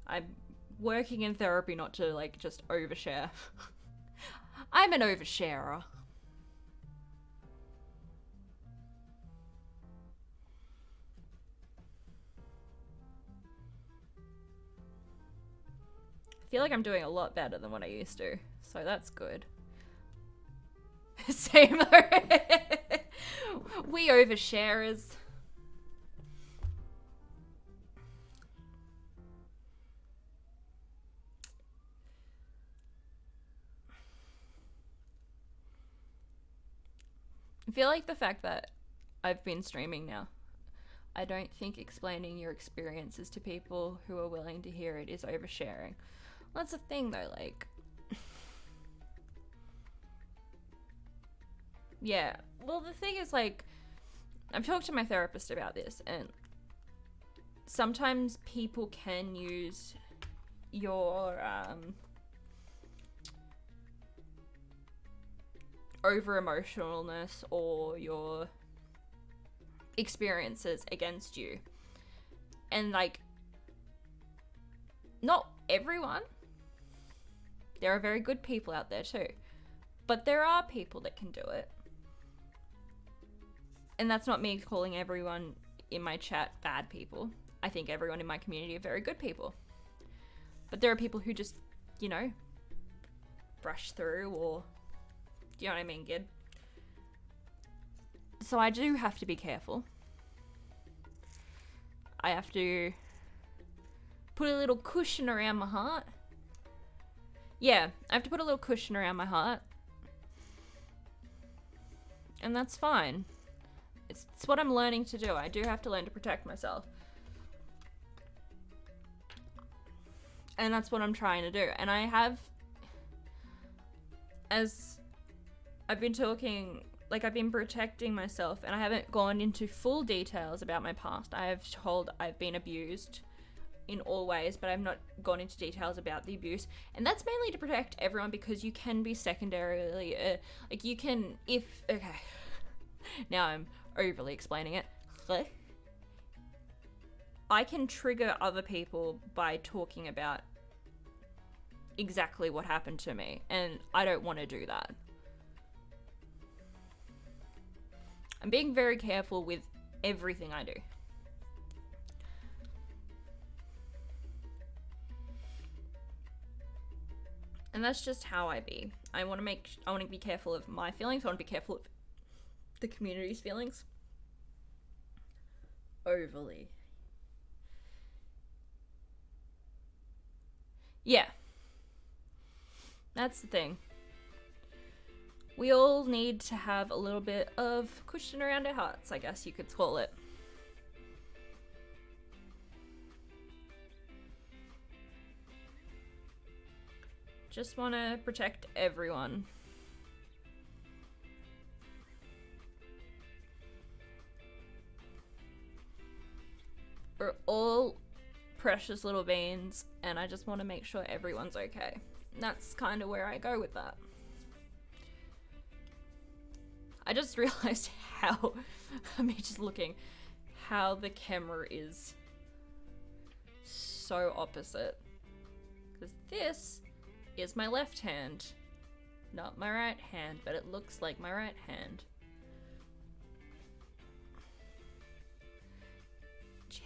Speaker 2: I'm working in therapy not to, like, just overshare. I'm an oversharer. I feel like I'm doing a lot better than what I used to, so that's good. Same. We oversharers. I feel like the fact that I've been streaming now, I don't think explaining your experiences to people who are willing to hear it is oversharing. That's the thing though, like... Yeah, well the thing is, like, I've talked to my therapist about this, and sometimes people can use your over-emotionalness or your experiences against you. And, like, not everyone. There are very good people out there too. But there are people that can do it. And that's not me calling everyone in my chat bad people. I think everyone in my community are very good people. But there are people who just, you know, brush through, or... Do you know what I mean, Gid? So I do have to be careful. I have to put a little cushion around my heart. Yeah, I have to put a little cushion around my heart. And that's fine. It's what I'm learning to do. I do have to learn to protect myself. And that's what I'm trying to do. And I have, as I've been talking, like I've been protecting myself, and I haven't gone into full details about my past. I have told I've been abused in all ways, but I've not gone into details about the abuse. And that's mainly to protect everyone, because you can be secondarily, like you can, okay, now I'm overly explaining it. I can trigger other people by talking about exactly what happened to me, and I don't want to do that. I'm being very careful with everything I do. And that's just how I be. I want to be careful of my feelings. I want to be careful of the community's feelings. Overly. Yeah. That's the thing. We all need to have a little bit of cushion around our hearts, I guess you could call it. Just want to protect everyone. We're all precious little beings, and I just want to make sure everyone's okay. And that's kind of where I go with that. I just realized how, me just looking, how the camera is so opposite. Because this is my left hand, not my right hand, but it looks like my right hand. Jet.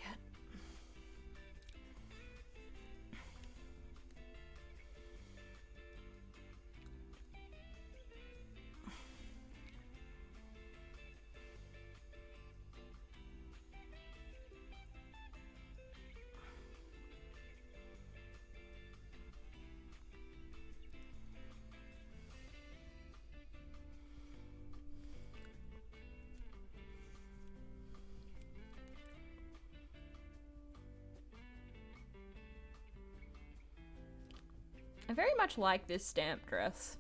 Speaker 2: I very much like this stamp dress.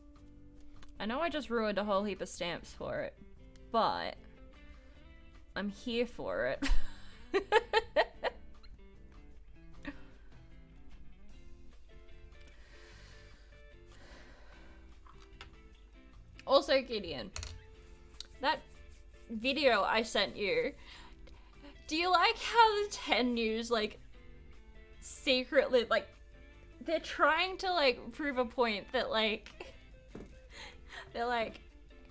Speaker 2: I know I just ruined a whole heap of stamps for it, but I'm here for it. Also, Gideon, that video I sent you, do you like how the 10 News, like, secretly, like, they're trying to, like, prove a point that, like, they're like,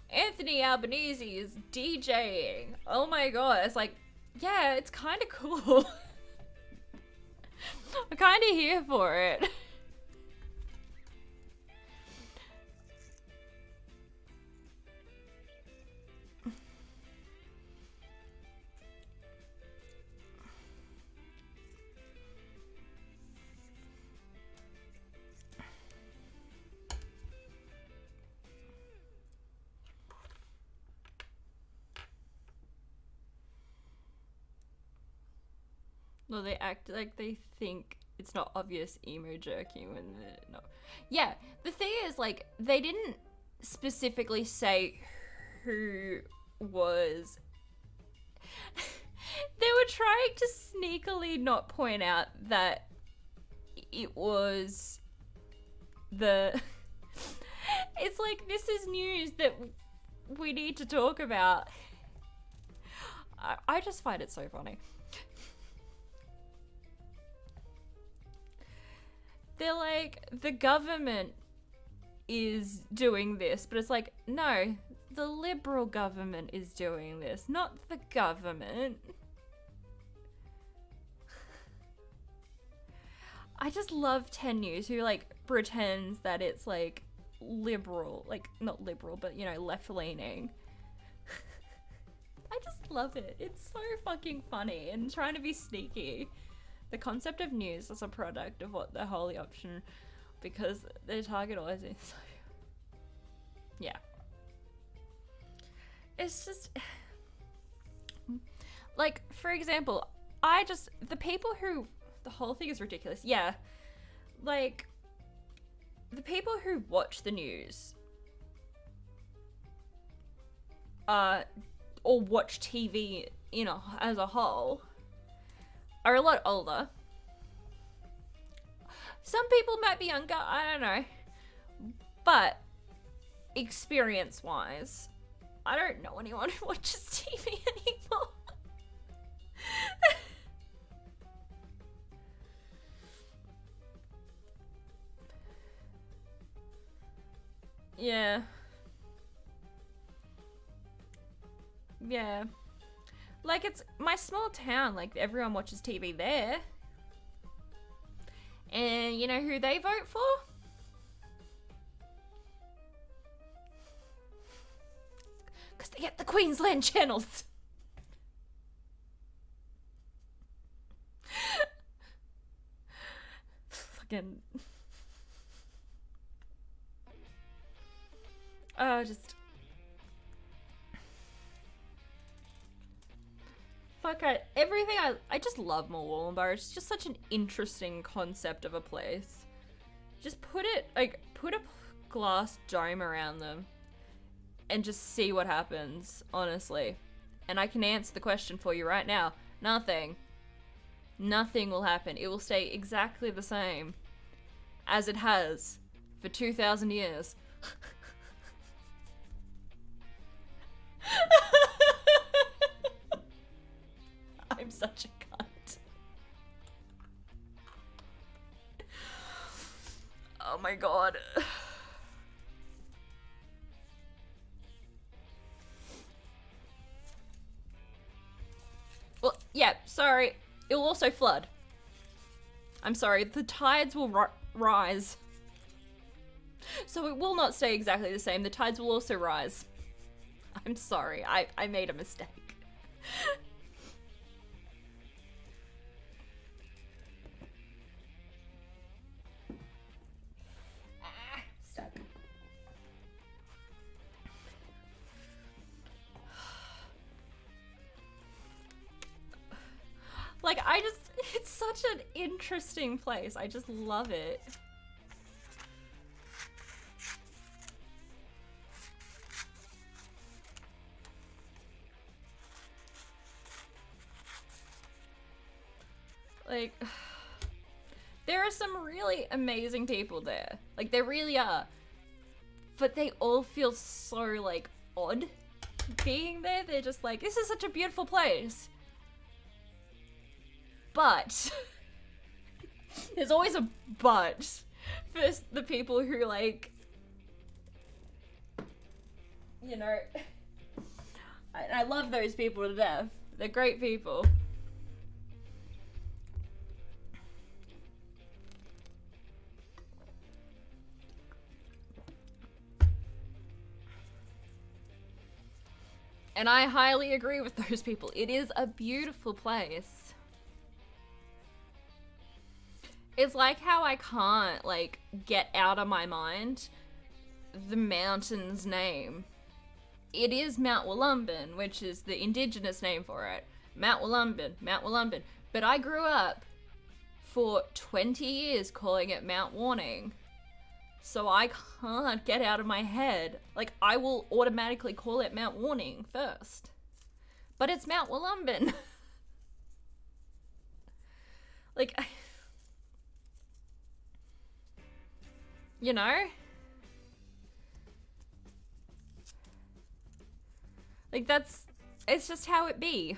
Speaker 2: Anthony Albanese is DJing. Oh my god. It's like, yeah, it's kind of cool. I'm kind of here for it. No, they act like they think it's not obvious emo jerking when they're not. Yeah, the thing is, like, they didn't specifically say who was. They were trying to sneakily not point out that it was the. It's like, this is news that we need to talk about. I just find it so funny. They're like, the government is doing this, but it's like, no, the Liberal government is doing this, not the government. I just love 10 News, who, like, pretends that it's, like, liberal, like, not liberal, but, you know, left-leaning. I just love it. It's so fucking funny and trying to be sneaky. The concept of news as a product of what the holy option, because their target audience is so, yeah. It's just, Like, for example, the people who, the whole thing is ridiculous. Yeah. Like, the people who watch the news, or watch TV, as a whole, are a lot older. Some people might be younger, I don't know. But, experience-wise, I don't know anyone who watches TV anymore. Yeah. Yeah. Like, it's my small town, like, everyone watches TV there. And you know who they vote for? Because they get the Queensland channels. Fucking... just... Fuck, I just love Murwillumbah. It's just such an interesting concept of a place. Just put a glass dome around them and just see what happens, honestly. And I can answer the question for you right now. Nothing. Nothing will happen. It will stay exactly the same as it has for 2,000 years. I'm such a cunt. Oh my god. Well, yeah, sorry. It will also flood. I'm sorry, the tides will rise. So it will not stay exactly the same. The tides will also rise. I'm sorry, I made a mistake. Stuck. Like, it's such an interesting place. I just love it. Like, there are some really amazing people there. Like, there really are. But they all feel so, like, odd being there. They're just like, this is such a beautiful place. But, there's always a but for the people who, like, you know, I love those people to death. They're great people. And I highly agree with those people. It is a beautiful place. It's like how I can't, like, get out of my mind the mountain's name. It is Mount Wollumbin, which is the indigenous name for it. Mount Wollumbin, Mount Wollumbin. But I grew up for 20 years calling it Mount Warning. So I can't get out of my head. Like, I will automatically call it Mount Warning first. But it's Mount Wollumbin. Like, you know? Like, it's just how it be.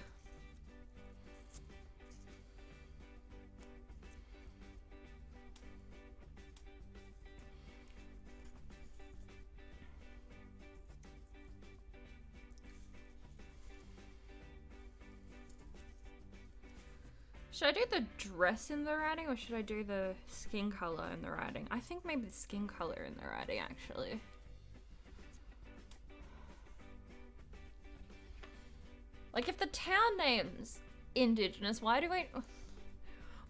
Speaker 2: Should I do the dress in the writing or should I do the skin color in the writing? I think maybe the skin color in the writing, actually. Like, if the town name's indigenous, why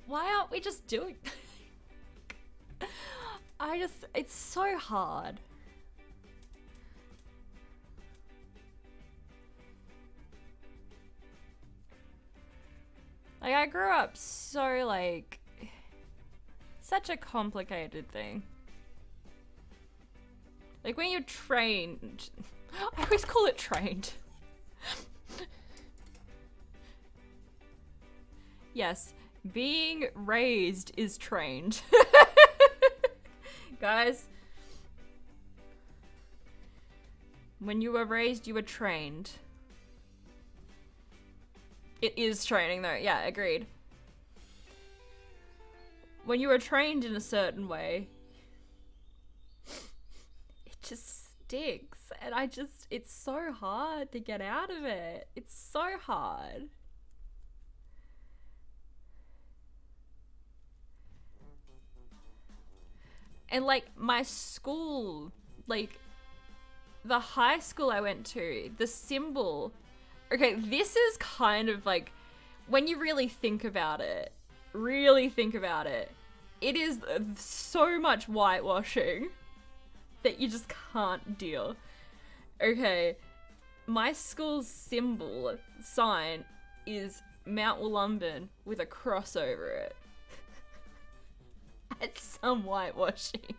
Speaker 2: aren't we just doing... it's so hard. I grew up so like such a complicated thing. Like when you're trained, I always call it trained. Yes, being raised is trained. Guys, when you were raised, you were trained. It is training though, yeah, agreed. When you were trained in a certain way, it just sticks. And it's so hard to get out of it. It's so hard. And like my school, like the high school I went to, the symbol, okay, this is kind of like, when you really think about it, it is so much whitewashing that you just can't deal. Okay, my school's symbol sign is Mount Wollumbin with a cross over it. It's some whitewashing.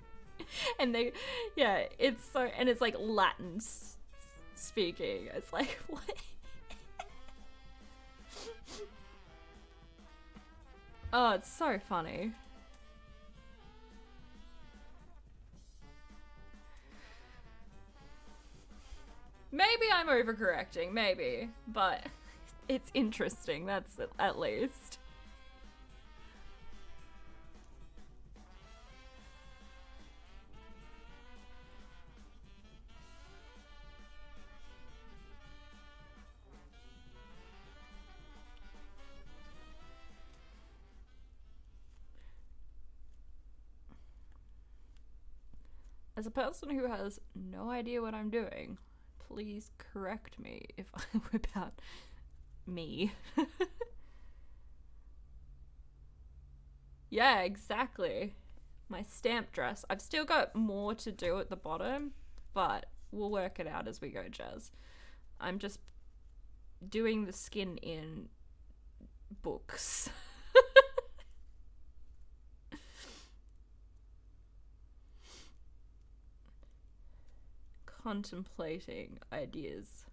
Speaker 2: And it's so, and it's like Latin speaking. It's like, what? Oh, it's so funny. Maybe I'm overcorrecting, maybe, but it's interesting, that's at least. As a person who has no idea what I'm doing, please correct me if I'm about me. Yeah, exactly. My stamp dress. I've still got more to do at the bottom, but we'll work it out as we go, Jazz. I'm just doing the skin in books. Contemplating ideas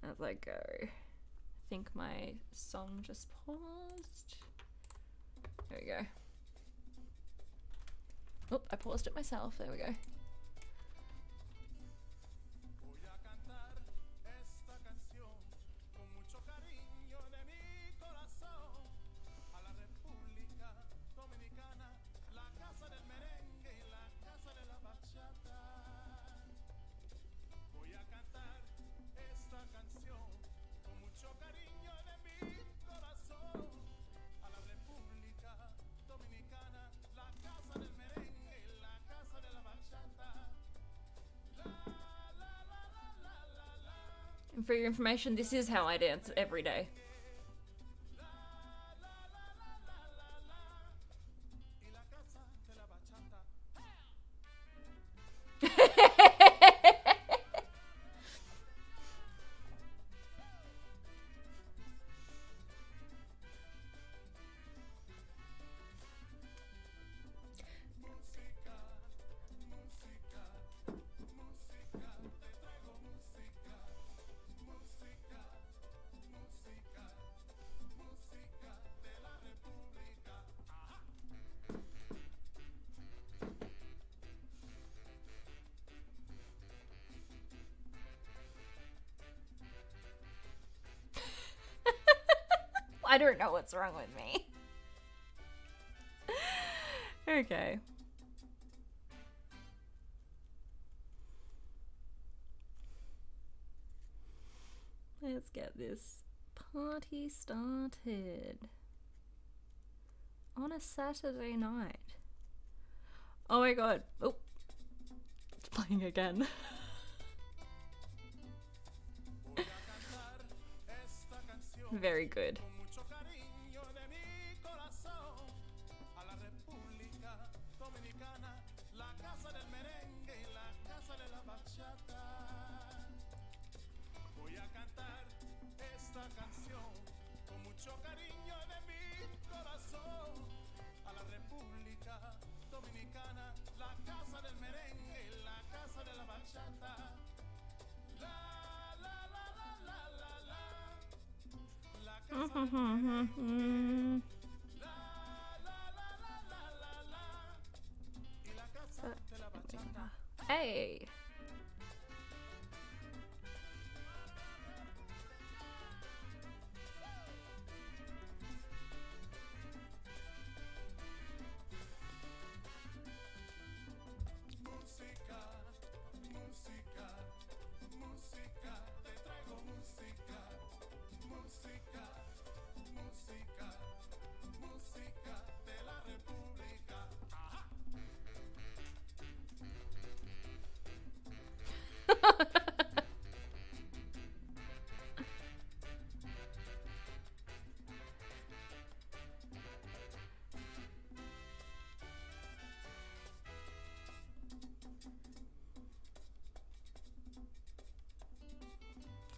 Speaker 2: as I go. I think my song just paused. There we go. Oh, I paused it myself. There we go. And for your information, this is how I dance every day. I don't know what's wrong with me. Okay. Let's get this party started. On a Saturday night. Oh my god. Oh. It's playing again. Very good. Hey.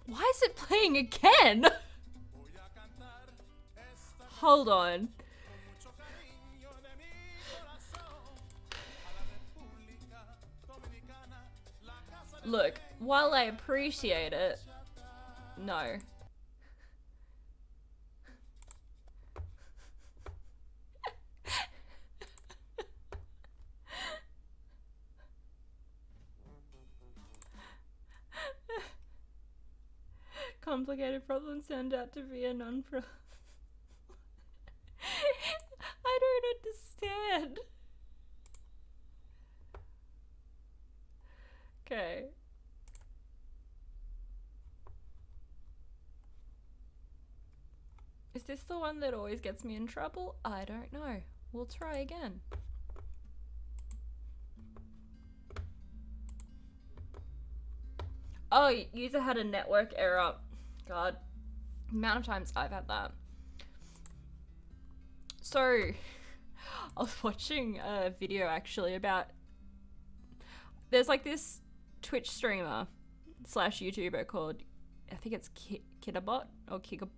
Speaker 2: Why is it playing again? Hold on. Look, while I appreciate it, no. Complicated problems turned out to be a non-problem. I don't understand. Okay. Is this the one that always gets me in trouble? I don't know. We'll try again. Oh, user had a network error. God, the amount of times I've had that. So, I was watching a video actually about, there's like this Twitch streamer slash YouTuber called, I think it's Kitabot or Kitaboot,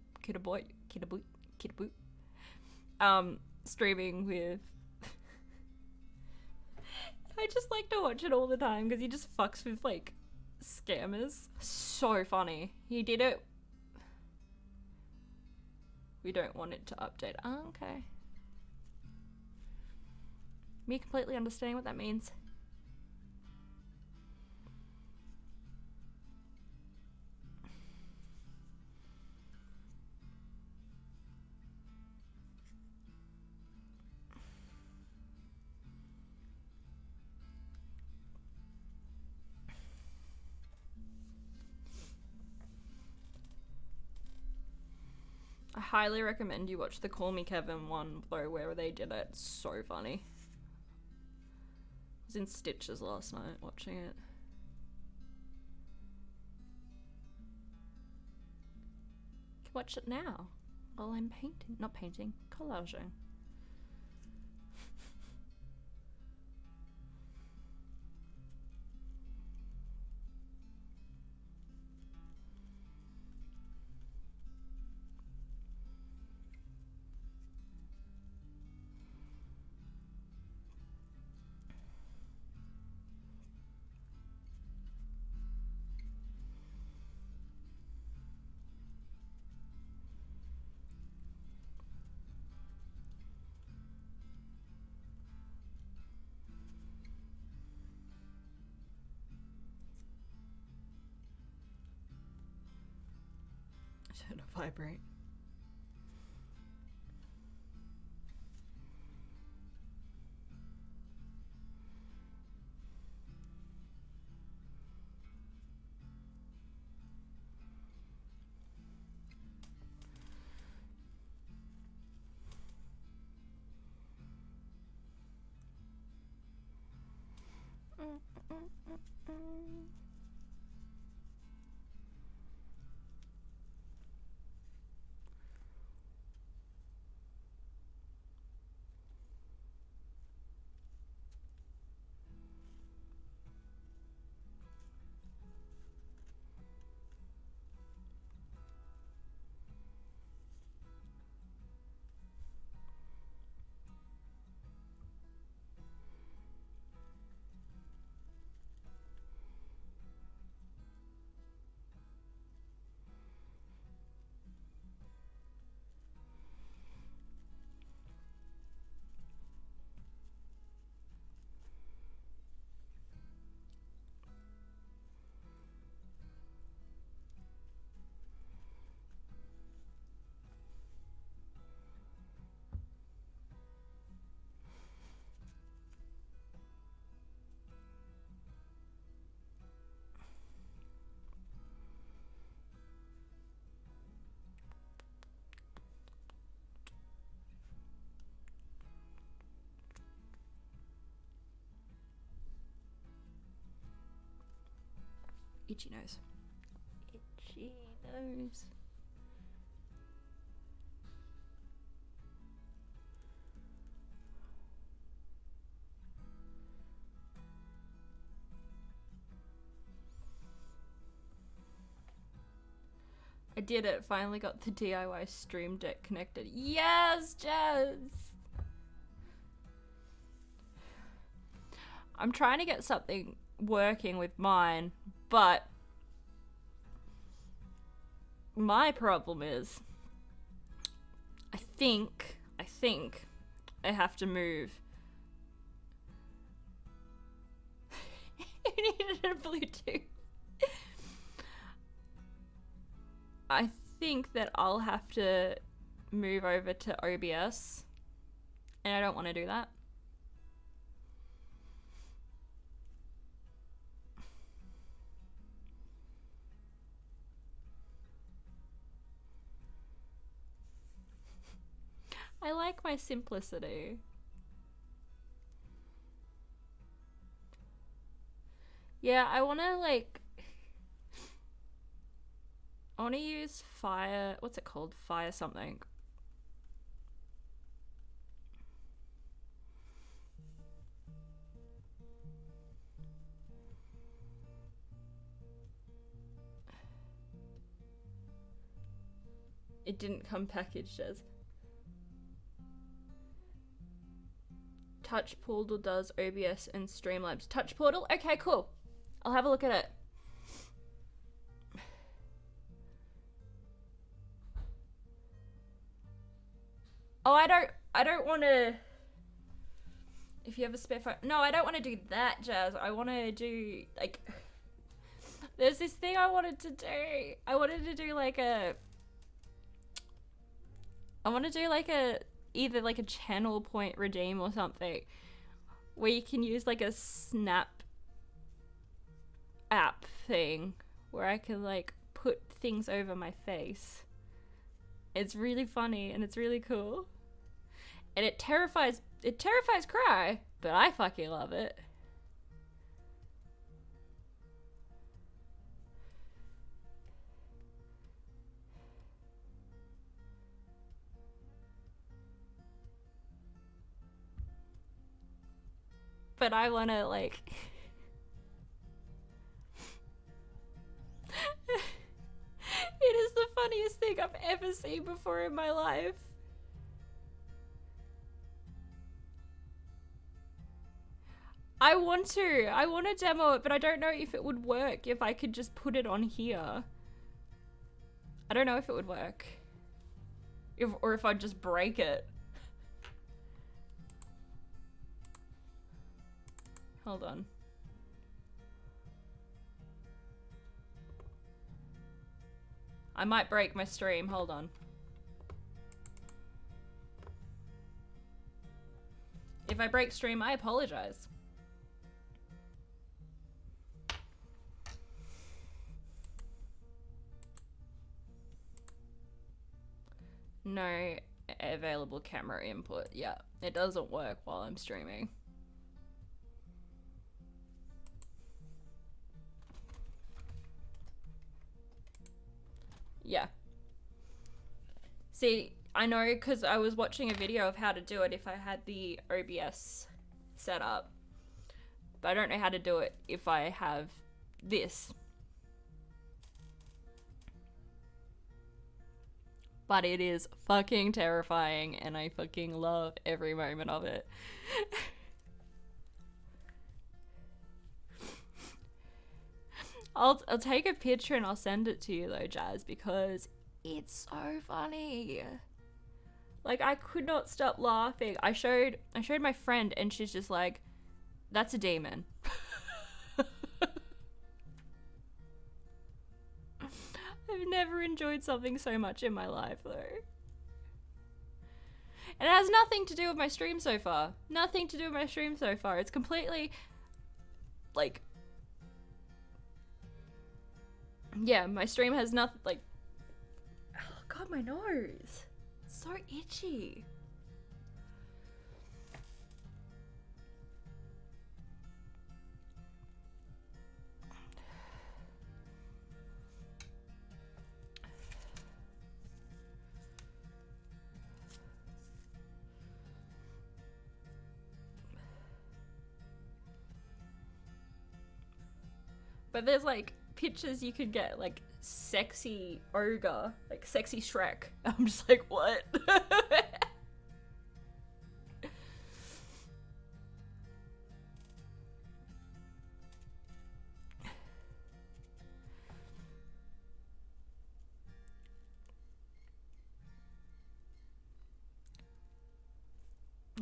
Speaker 2: streaming with, I just like to watch it all the time because he just fucks with like scammers. So funny. He did it. We don't want it to update. Oh, okay. Me completely understanding what that means. I highly recommend you watch the Call Me Kevin one though, where they did it. It's so funny. I was in stitches last night watching it. You can watch it now while I'm collaging. Should I vibrate? Itchy nose. Itchy nose. I did it. Finally got the DIY Stream Deck connected. Yes, Jazz! I'm trying to get something working with mine, but my problem is I think I have to move. You needed a Bluetooth. I think that I'll have to move over to OBS, and I don't want to do that. I like my simplicity. Yeah, I want to use Fire, what's it called? Fire something. It didn't come packaged as. Touch Portal does OBS and Streamlabs. Touch Portal? Okay, cool. I'll have a look at it. Oh, I don't want to... If you have a spare phone... No, I don't want to do that, Jazz. I want to do, like... There's this thing I wanted to do. I wanted to do, like, a... I want to do, like, a... Either, like, a channel point redeem or something. Where you can use, like, a Snap app thing. Where I can, like, put things over my face. It's really funny and it's really cool. And it terrifies Cry, but I fucking love it. But I wanna, like... It is the funniest thing I've ever seen before in my life. I want to demo it, but I don't know if it would work if I could just put it on here. I don't know if it would work. Or if I'd just break it. Hold on. I might break my stream, hold on. If I break stream, I apologize. No available camera input. Yeah, it doesn't work while I'm streaming. Yeah. See, I know because I was watching a video of how to do it if I had the OBS set up. But I don't know how to do it if I have this. But it is fucking terrifying and I fucking love every moment of it. I'll take a picture and I'll send it to you though, Jazz, because it's so funny. Like, I could not stop laughing. I showed my friend and she's just like, that's a demon. I've never enjoyed something so much in my life though. And it has nothing to do with my stream so far. Nothing to do with my stream so far. It's completely, like... Yeah, my stream has nothing, like... Oh god, my nose. It's so itchy. But there's like pictures you could get, like sexy ogre, like sexy Shrek. I'm just like, what?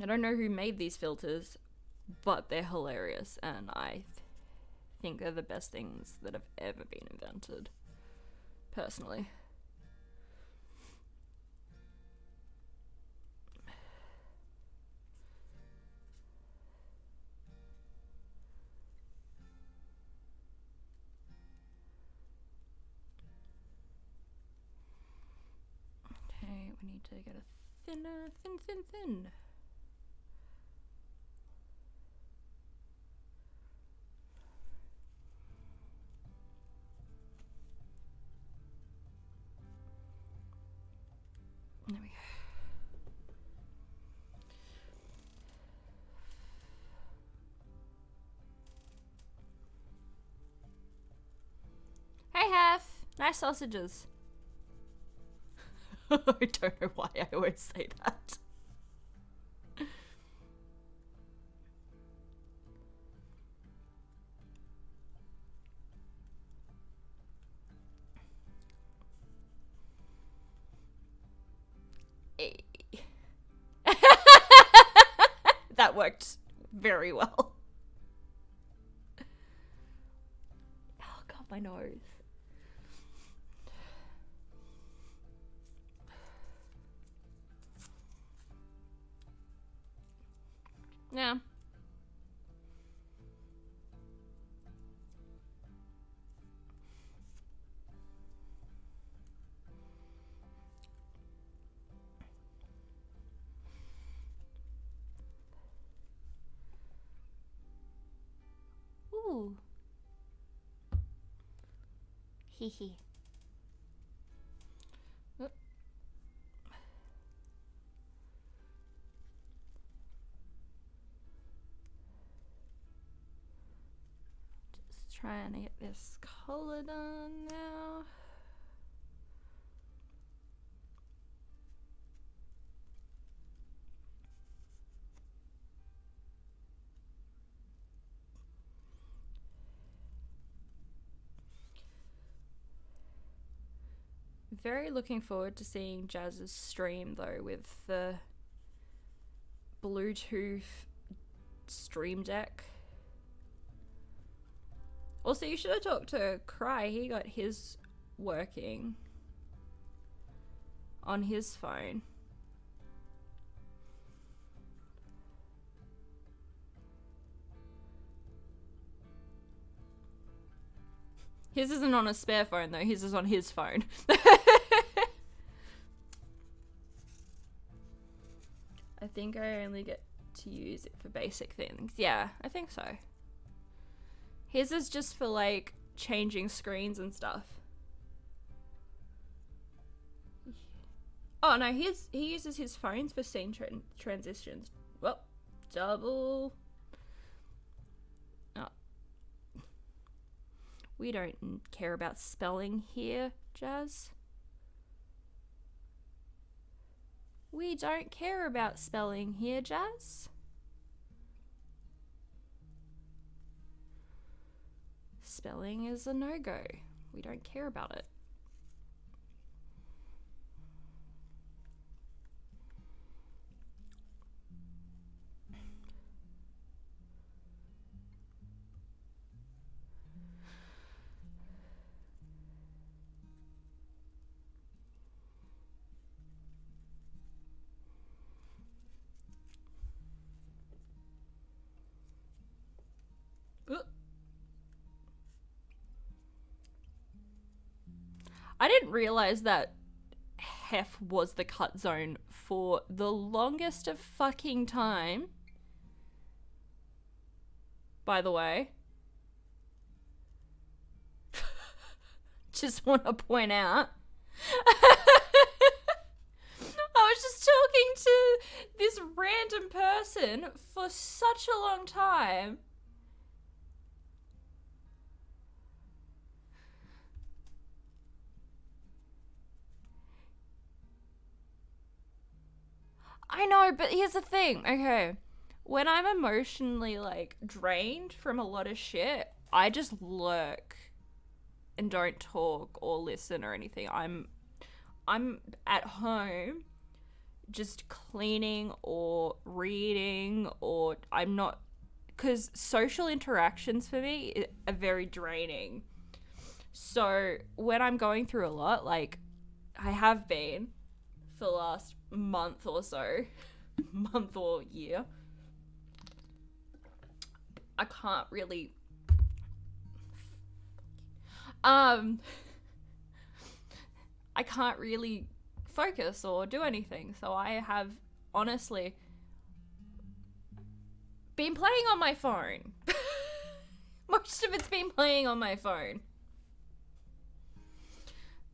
Speaker 2: I don't know who made these filters, but they're hilarious, and I think they're the best things that have ever been invented, personally. Okay, we need to get a thinner, thin. There we go. Hey, Hef! Nice sausages. I don't know why I always say that. That worked very well. Oh god, my nose. Yeah. Ooh. Hee hee. Just trying to get this color done now. Very looking forward to seeing Jazz's stream though, with the Bluetooth stream deck. Also, you should have talked to Cry. He got his working on his phone. His isn't on a spare phone though, his is on his phone. I think I only get to use it for basic things. Yeah, I think so. His is just for like changing screens and stuff. Oh no, he uses his phones for scene transitions. Well, double. Oh. We don't care about spelling here, Jazz. We don't care about spelling here, Jazz. Spelling is a no-go. We don't care about it. I didn't realize that Hef was the cut zone for the longest of fucking time. By the way. Just want to point out. I was just talking to this random person for such a long time. I know, but here's the thing. Okay. When I'm emotionally, like, drained from a lot of shit, I just lurk and don't talk or listen or anything. I'm at home just cleaning or reading, or I'm not, because social interactions for me are very draining. So when I'm going through a lot, like I have been for the last month or so, month or year, I can't really I can't really focus or do anything. So I have honestly been playing on my phone. Most of it's been playing on my phone.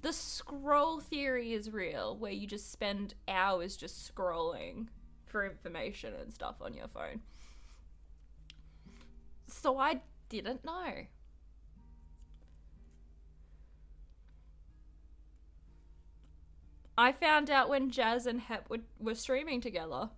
Speaker 2: The scroll theory is real, where you just spend hours just scrolling for information and stuff on your phone. So I didn't know. I found out when Jazz and Hep were streaming together.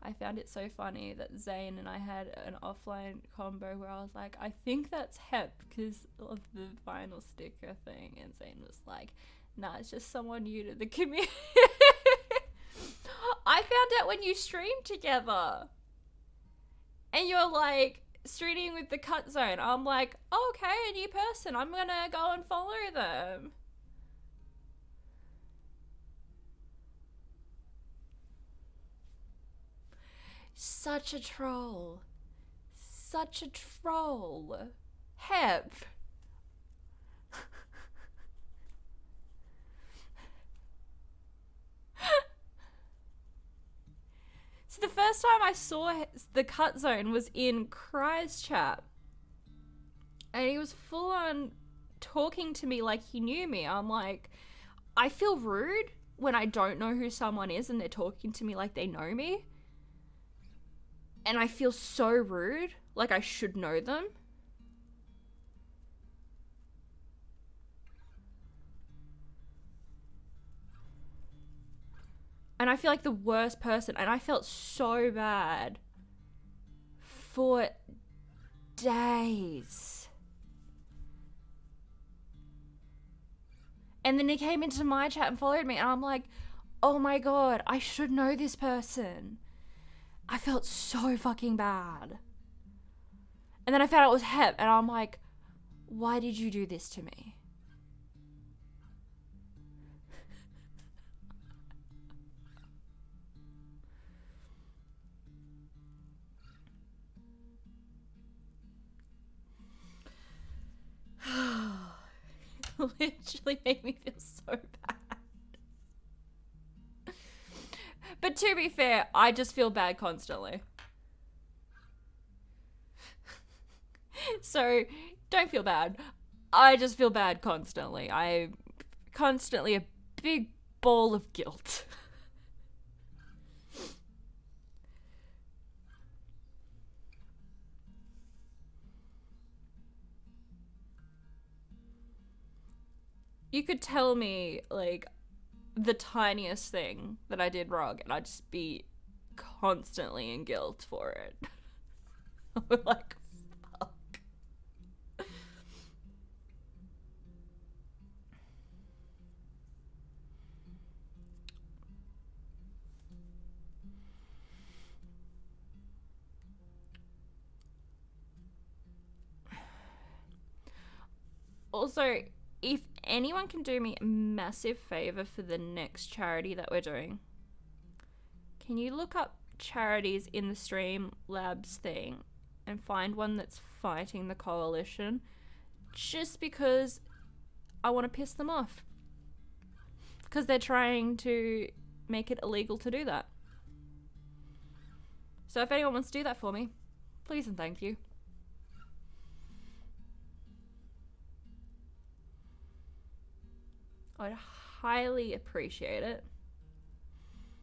Speaker 2: I found it so funny that Zane and I had an offline combo where I was like, I think that's Hep because of the vinyl sticker thing. And Zane was like, nah, it's just someone new to the community. I found out when you streamed together. And you're like, streaming with the Cut Zone. I'm like, oh, okay, a new person. I'm going to go and follow them. Such a troll. Such a troll. Hep. So the first time I saw the Cut Zone was in Cry's chat. And he was full on talking to me like he knew me. I'm like, I feel rude when I don't know who someone is and they're talking to me like they know me. And I feel so rude, like I should know them. And I feel like the worst person. And I felt so bad for days. And then he came into my chat and followed me. And I'm like, oh my God, I should know this person. I felt so fucking bad. And then I found out it was Hep. And I'm like, why did you do this to me? Literally made me feel so bad. But to be fair, I just feel bad constantly. So don't feel bad. I just feel bad constantly. I'm constantly a big ball of guilt. You could tell me, like, the tiniest thing that I did wrong, and I'd just be constantly in guilt for it. Like, fuck. Also, if anyone can do me a massive favor for the next charity that we're doing, can you look up charities in the Streamlabs thing and find one that's fighting the coalition? Just because I want to piss them off. Because they're trying to make it illegal to do that. So if anyone wants to do that for me, please and thank you. I'd highly appreciate it.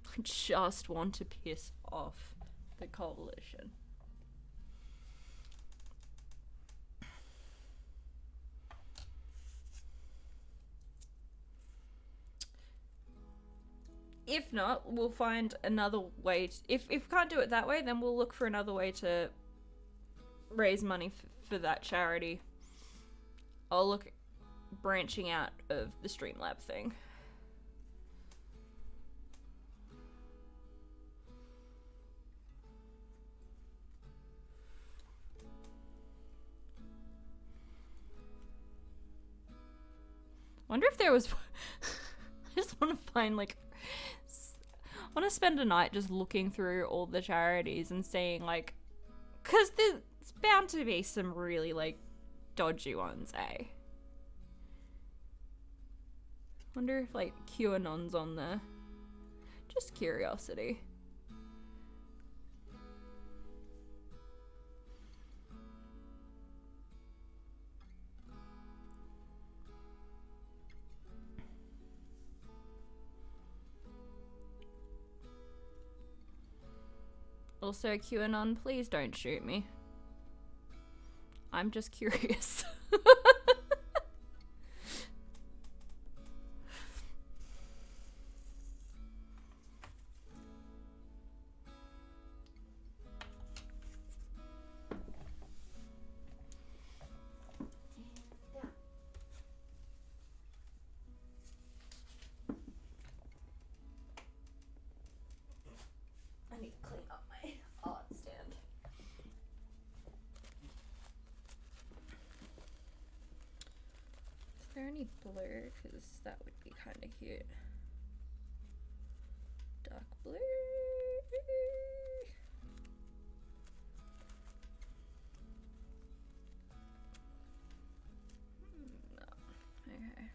Speaker 2: I just want to piss off the coalition. if not, we'll find another way. If we can't do it that way, then we'll look for another way to raise money for that charity. I'll look branching out of the Streamlab thing. Wonder if there was. I just want to find like. I want to spend a night just looking through all the charities and seeing like, cause there's bound to be some really like dodgy ones, eh? Wonder if like QAnon's on there. Just curiosity. Also, QAnon, please don't shoot me. I'm just curious. I need to clean up my art stand. Is there any blue? Because that would be kind of cute. Dark blue. No. Okay.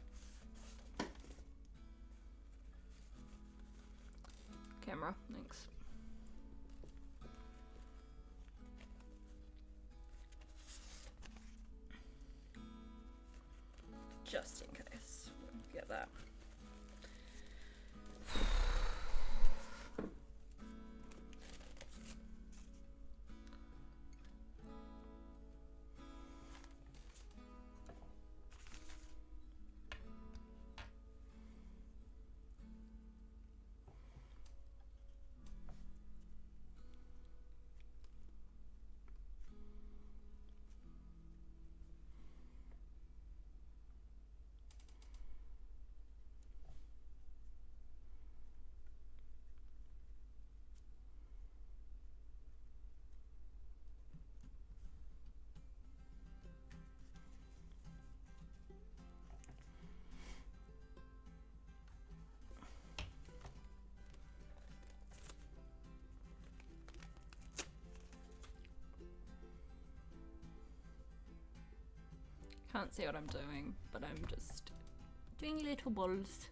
Speaker 2: Camera, thanks. Just in case. Get that. Can't see what I'm doing, but I'm just doing little balls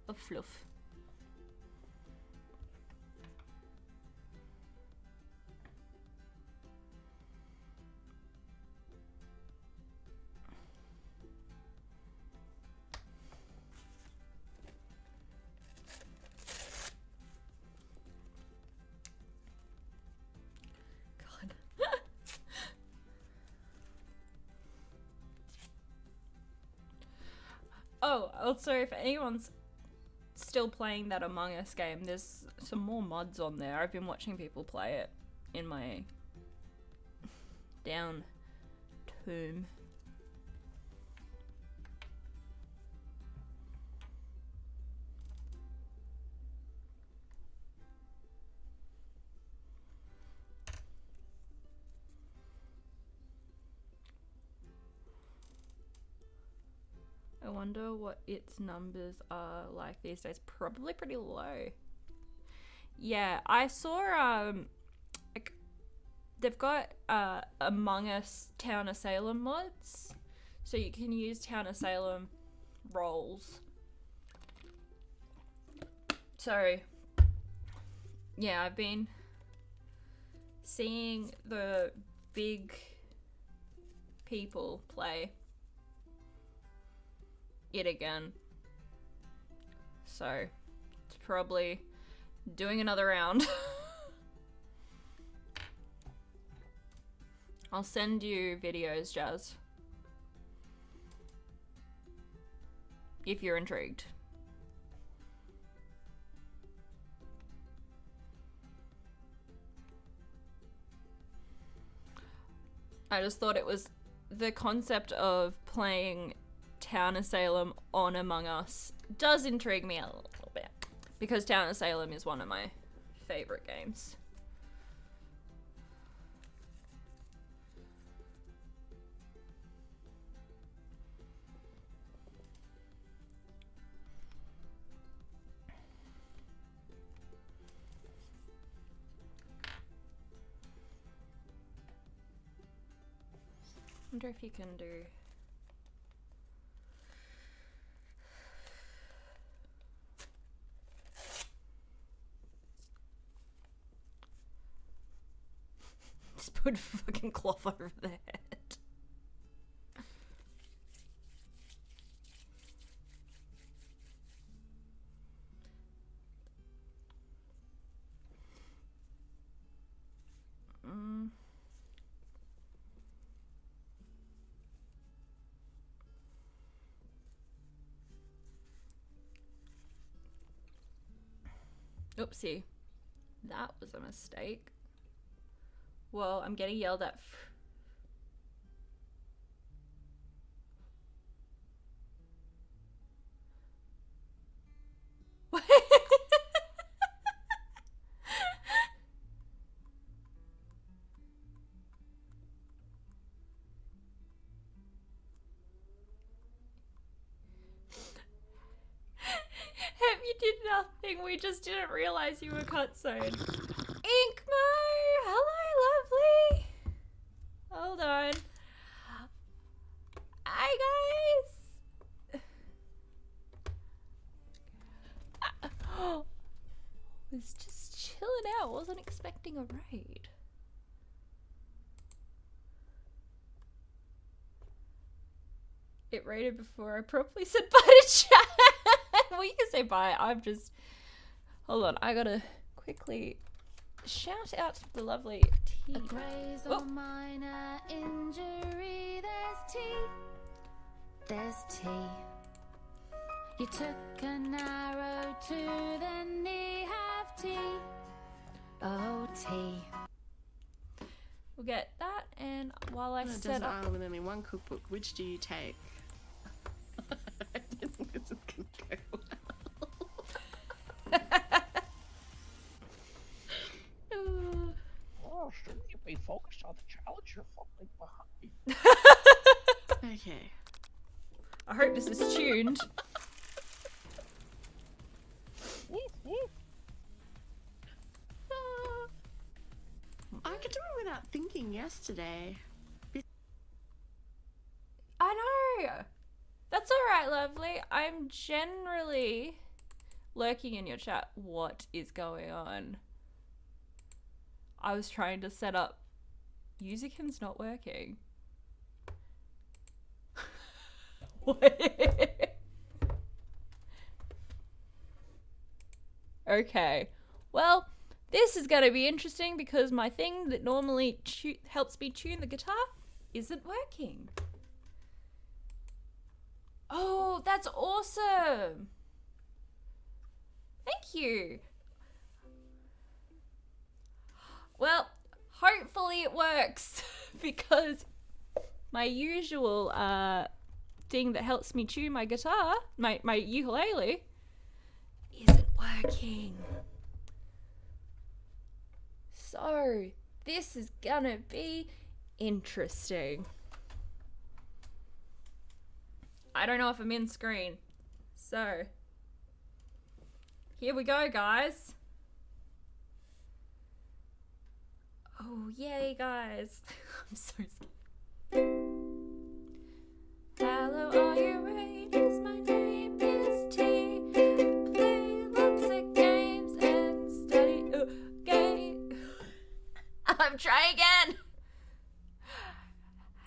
Speaker 2: of fluff. God. Oh, also, if anyone's still playing that Among Us game, there's some more mods on there. I've been watching people play it in my down tomb. I wonder what its numbers are like these days. Probably pretty low. Yeah, I saw like they've got Among Us Town of Salem mods, so you can use Town of Salem roles. So yeah, I've been seeing the big people play it again, so it's probably doing another round. I'll send you videos, Jazz, if you're intrigued. I just thought it was the concept of playing Town of Salem on Among Us does intrigue me a little bit, because Town of Salem is one of my favorite games. Wonder if you can do just put a fucking cloth over their head. Oopsie. That was a mistake. Whoa, I'm getting yelled at. You did nothing. We just didn't realize you were cutscene. Inkmo! Hello, lovely. Hold on. Hi, guys. Was just chilling out. Wasn't expecting a raid. It raided before I properly said bye to chat. Well, you can say bye. I'm just... Hold on. I gotta quickly shout out to the lovely T.
Speaker 4: A graze or minor injury, there's T. There's T. You took an arrow to the knee, have T. Oh, T.
Speaker 2: We'll get that, and while I
Speaker 5: On a
Speaker 2: set
Speaker 5: desert
Speaker 2: up...
Speaker 5: island with only one cookbook, which do you take? I didn't think this was gonna go well.
Speaker 6: Oh, shouldn't you be focused on the challenge you're falling behind?
Speaker 5: Okay.
Speaker 2: I hope this is tuned.
Speaker 5: I could do it without thinking yesterday.
Speaker 2: I know. That's alright, lovely. I'm generally lurking in your chat. What is going on? I was trying to set up... Musicum's not working. What? Okay. Well, this is going to be interesting because my thing that normally helps me tune the guitar isn't working. Oh, that's awesome. Thank you. Well, hopefully it works because my usual thing that helps me tune my guitar, my ukulele, isn't working. So, this is gonna be interesting. I don't know if I'm in screen. So, here we go, guys. Oh, yay, guys. I'm so scared. Hello, all you raiders. My name is T. Play lots of games and study game. I'm trying again.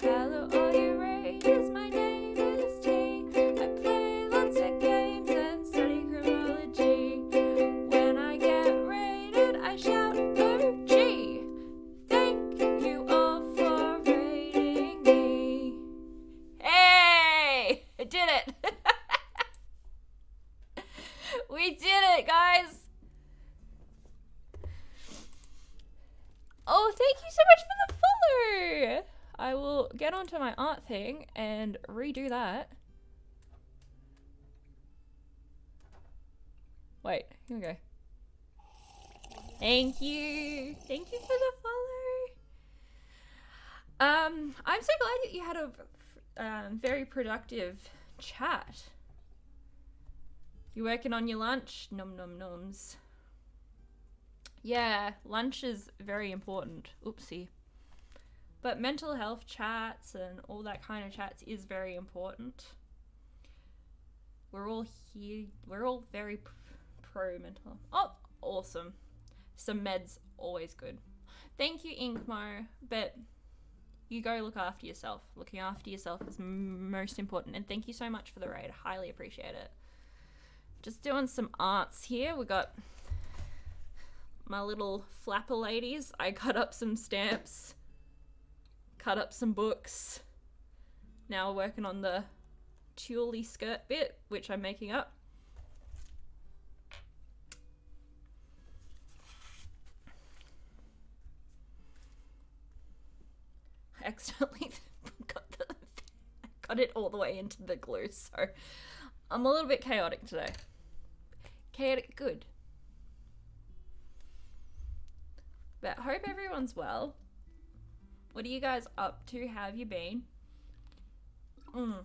Speaker 2: Hello, all you raiders. My name is T. I play lots of games and study criminology. When I get raided, I shout OG. Thank you all for raiding me. Hey! I did it! We did it, guys! Oh, thank you so much for the follow! I will get onto my art thing and redo that. Wait, here we go. Thank you. Thank you for the follow. I'm so glad that you had a very productive chat. You working on your lunch? Nom nom noms. Yeah, lunch is very important. Oopsie. But mental health chats and all that kind of chats is very important. We're all here. We're all very pro mental health. Oh, awesome. Some meds, always good. Thank you, Inkmo. But you go look after yourself. Looking after yourself is most important. And thank you so much for the raid. Highly appreciate it. Just doing some arts here. We got my little flapper ladies. I cut up some stamps. Cut up some books. Now we're working on the tuley skirt bit, which I'm making up. I accidentally got it all the way into the glue, so I'm a little bit chaotic today. Chaotic good. But hope everyone's well. What are you guys up to? How have you been? So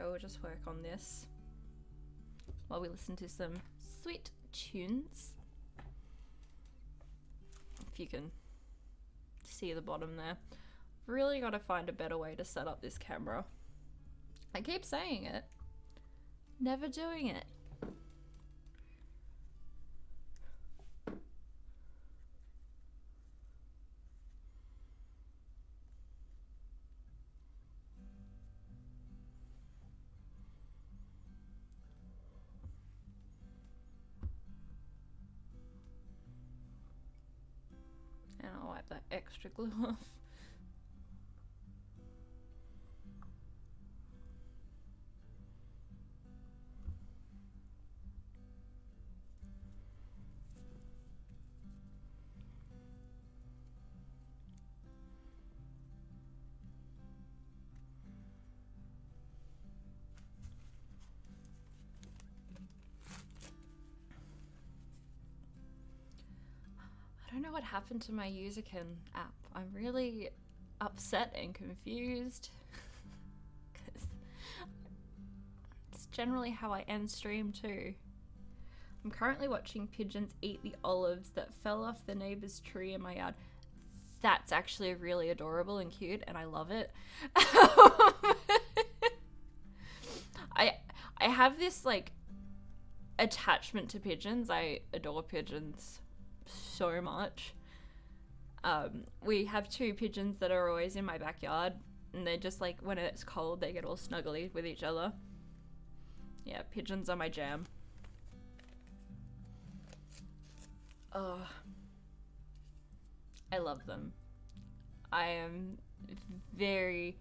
Speaker 2: we'll just work on this while we listen to some sweet tunes. If you can see the bottom there. Really got to find a better way to set up this camera. I keep saying it, never doing it. And I'll wipe that extra glue off. I don't know what happened to my Userkin app. I'm really upset and confused. Because it's generally how I end stream too. I'm currently watching pigeons eat the olives that fell off the neighbor's tree in my yard. That's actually really adorable and cute, and I love it. I have this like attachment to pigeons. I adore pigeons so much. We have two pigeons that are always in my backyard, and they're just like, when it's cold, they get all snuggly with each other. Yeah, pigeons are my jam. Oh, I love them. I am very...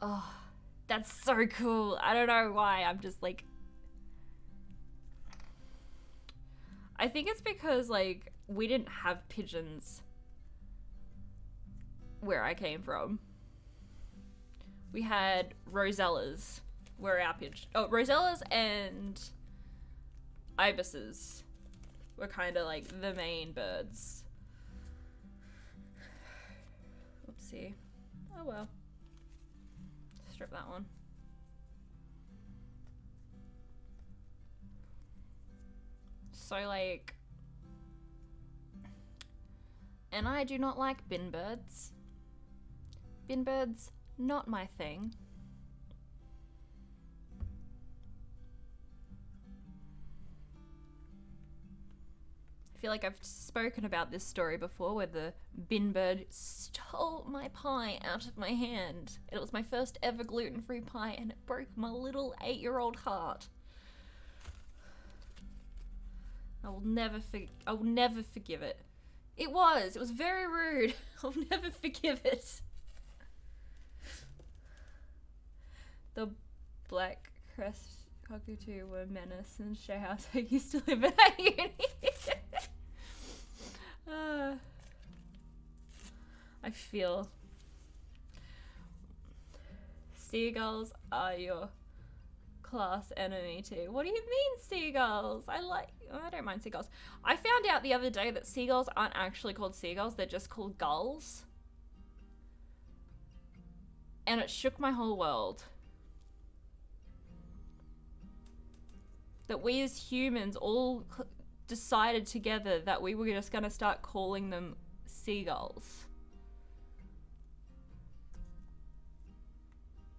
Speaker 2: Oh, that's so cool. I don't know why. I'm just like... I think it's because, like, we didn't have pigeons where I came from. We had rosellas were our pigeons. Oh, rosellas and ibises were kind of like the main birds. Oopsie. Oh well. Strip that one. So like, and I do not like bin birds. Bin birds, not my thing. I feel like I've spoken about this story before where the bin bird stole my pie out of my hand. It was my first ever gluten-free pie and it broke my little 8-year-old heart. I will never forgive it. It was very rude. I'll never forgive it. The black Kakutu were menace and share house I used to live in at uni. I feel seagulls are your class enemy too. What do you mean seagulls? I don't mind seagulls. I found out the other day that seagulls aren't actually called seagulls, they're just called gulls. And it shook my whole world. That we as humans all decided together that we were just gonna start calling them seagulls.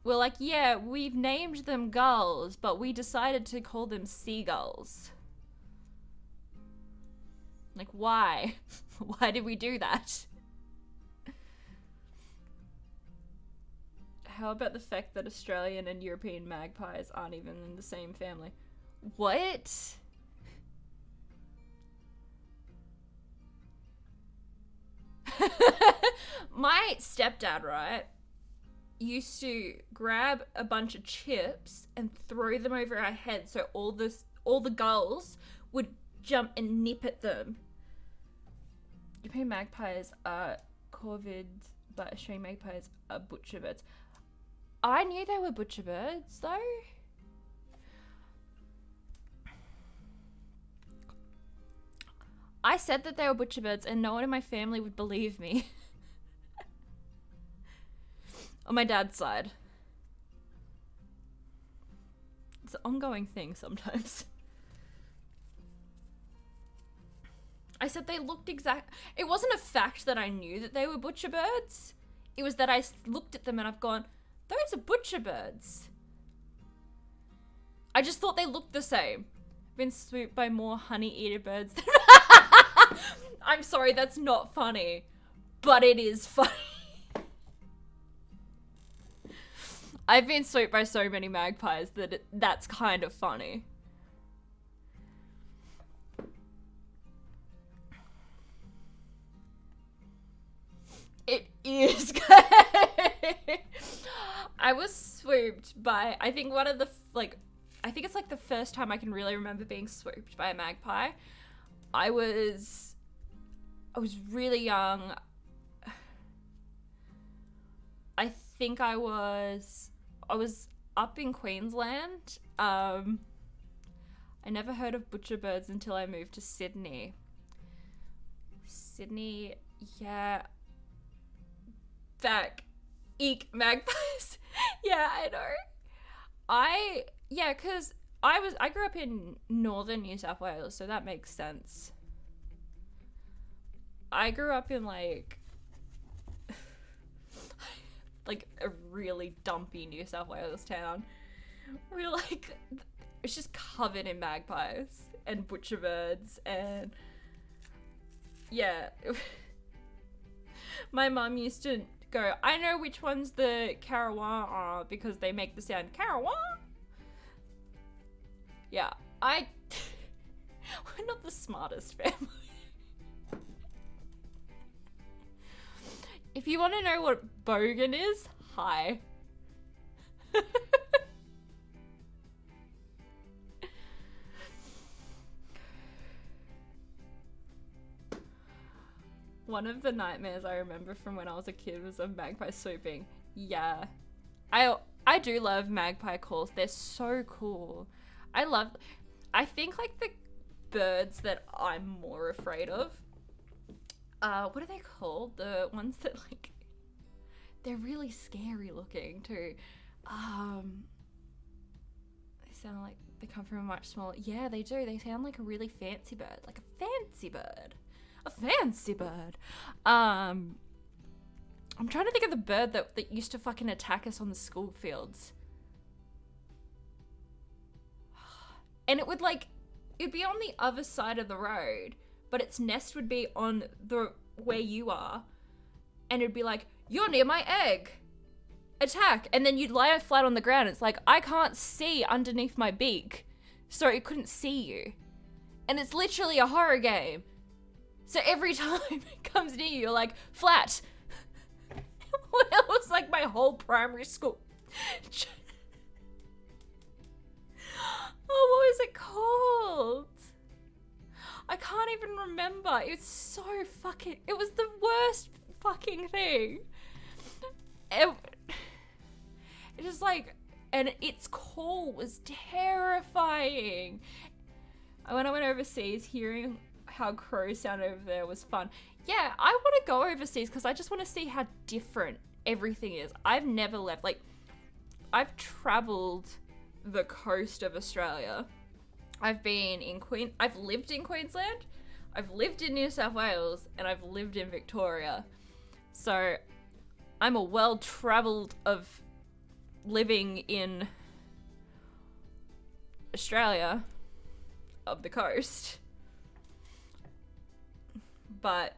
Speaker 2: We're like, yeah, we've named them gulls, but we decided to call them seagulls. Like, why? Why did we do that? How about the fact that Australian and European magpies aren't even in the same family? What? My stepdad, right, used to grab a bunch of chips and throw them over our heads so all the gulls would jump and nip at them. European magpies are corvids, but Australian magpies are butcher birds. I knew they were butcher birds, though. I said that they were butcher birds and no one in my family would believe me. On my dad's side. It's an ongoing thing sometimes. I said they looked exact. It wasn't a fact that I knew that they were butcher birds. It was that I looked at them and I've gone, those are butcher birds. I just thought they looked the same. I've been swooped by more honey-eater birds than... I'm sorry, that's not funny. But it is funny. I've been swooped by so many magpies that that's kind of funny. It is good. I was swooped by, I think one of the, I think it's like the first time I can really remember being swooped by a magpie. I was really young. I think I was up in Queensland. I never heard of butcher birds until I moved to Sydney. Sydney, yeah. Back. Eek, magpies. Yeah, I know. Because I grew up in northern New South Wales, so that makes sense. I grew up in like a really dumpy New South Wales town. We're like, it's just covered in magpies and butcher birds and yeah. My mum used to go, I know which ones the Carawan are because they make the sound Carawan. Yeah, we're not the smartest family. If you want to know what bogan is, hi. One of the nightmares I remember from when I was a kid was a magpie swooping. Yeah. I do love magpie calls. They're so cool. I think like the birds that I'm more afraid of, what are they called? The ones that like, they're really scary looking too. They sound like they come from a much smaller, yeah, they do. They sound like a really fancy bird, like a fancy bird. A fancy bird. I'm trying to think of the bird that used to fucking attack us on the school fields. And it would it'd be on the other side of the road, but its nest would be on where you are. And it'd be like, you're near my egg. Attack. And then you'd lie flat on the ground. It's like, I can't see underneath my beak. So it couldn't see you. And it's literally a horror game. So every time it comes near you, you're like, flat. Well, it was like my whole primary school. what was it called? I can't even remember. It's so fucking... It was the worst fucking thing. It just like... And its call was terrifying. When I went overseas, hearing how crows sound over there was fun. Yeah, I want to go overseas because I just want to see how different everything is. I've never left. Like, I've traveled the coast of Australia. I've lived in Queensland, I've lived in New South Wales, and I've lived in Victoria. So I'm a well-traveled of living in Australia of the coast. But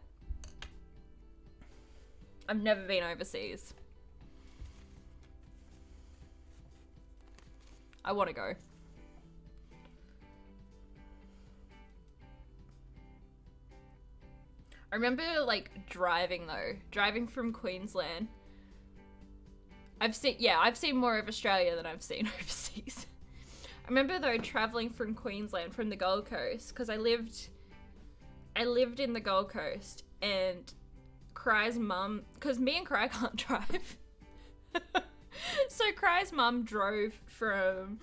Speaker 2: I've never been overseas. I want to go. I remember, like, driving from Queensland. I've seen more of Australia than I've seen overseas. I remember, though, traveling from Queensland, from the Gold Coast, because I lived in the Gold Coast, and Cry's mum, because me and Cry can't drive. So Cry's mum drove from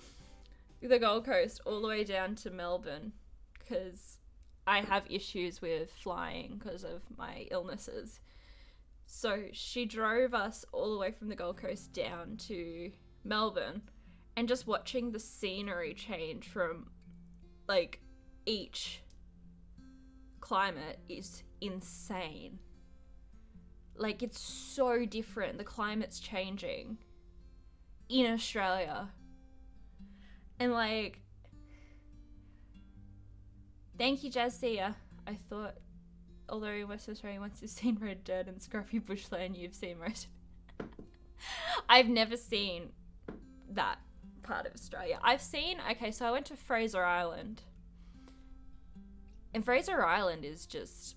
Speaker 2: the Gold Coast all the way down to Melbourne, because I have issues with flying because of my illnesses. So she drove us all the way from the Gold Coast down to Melbourne, and just watching the scenery change from, like, each climate is insane. Like, it's so different. The climate's changing in Australia. And, like, thank you, Jazia. I thought, although in West Australia, once you've seen red dirt and scruffy bushland, you've seen most of it. I've never seen that part of Australia. So I went to Fraser Island. And Fraser Island is just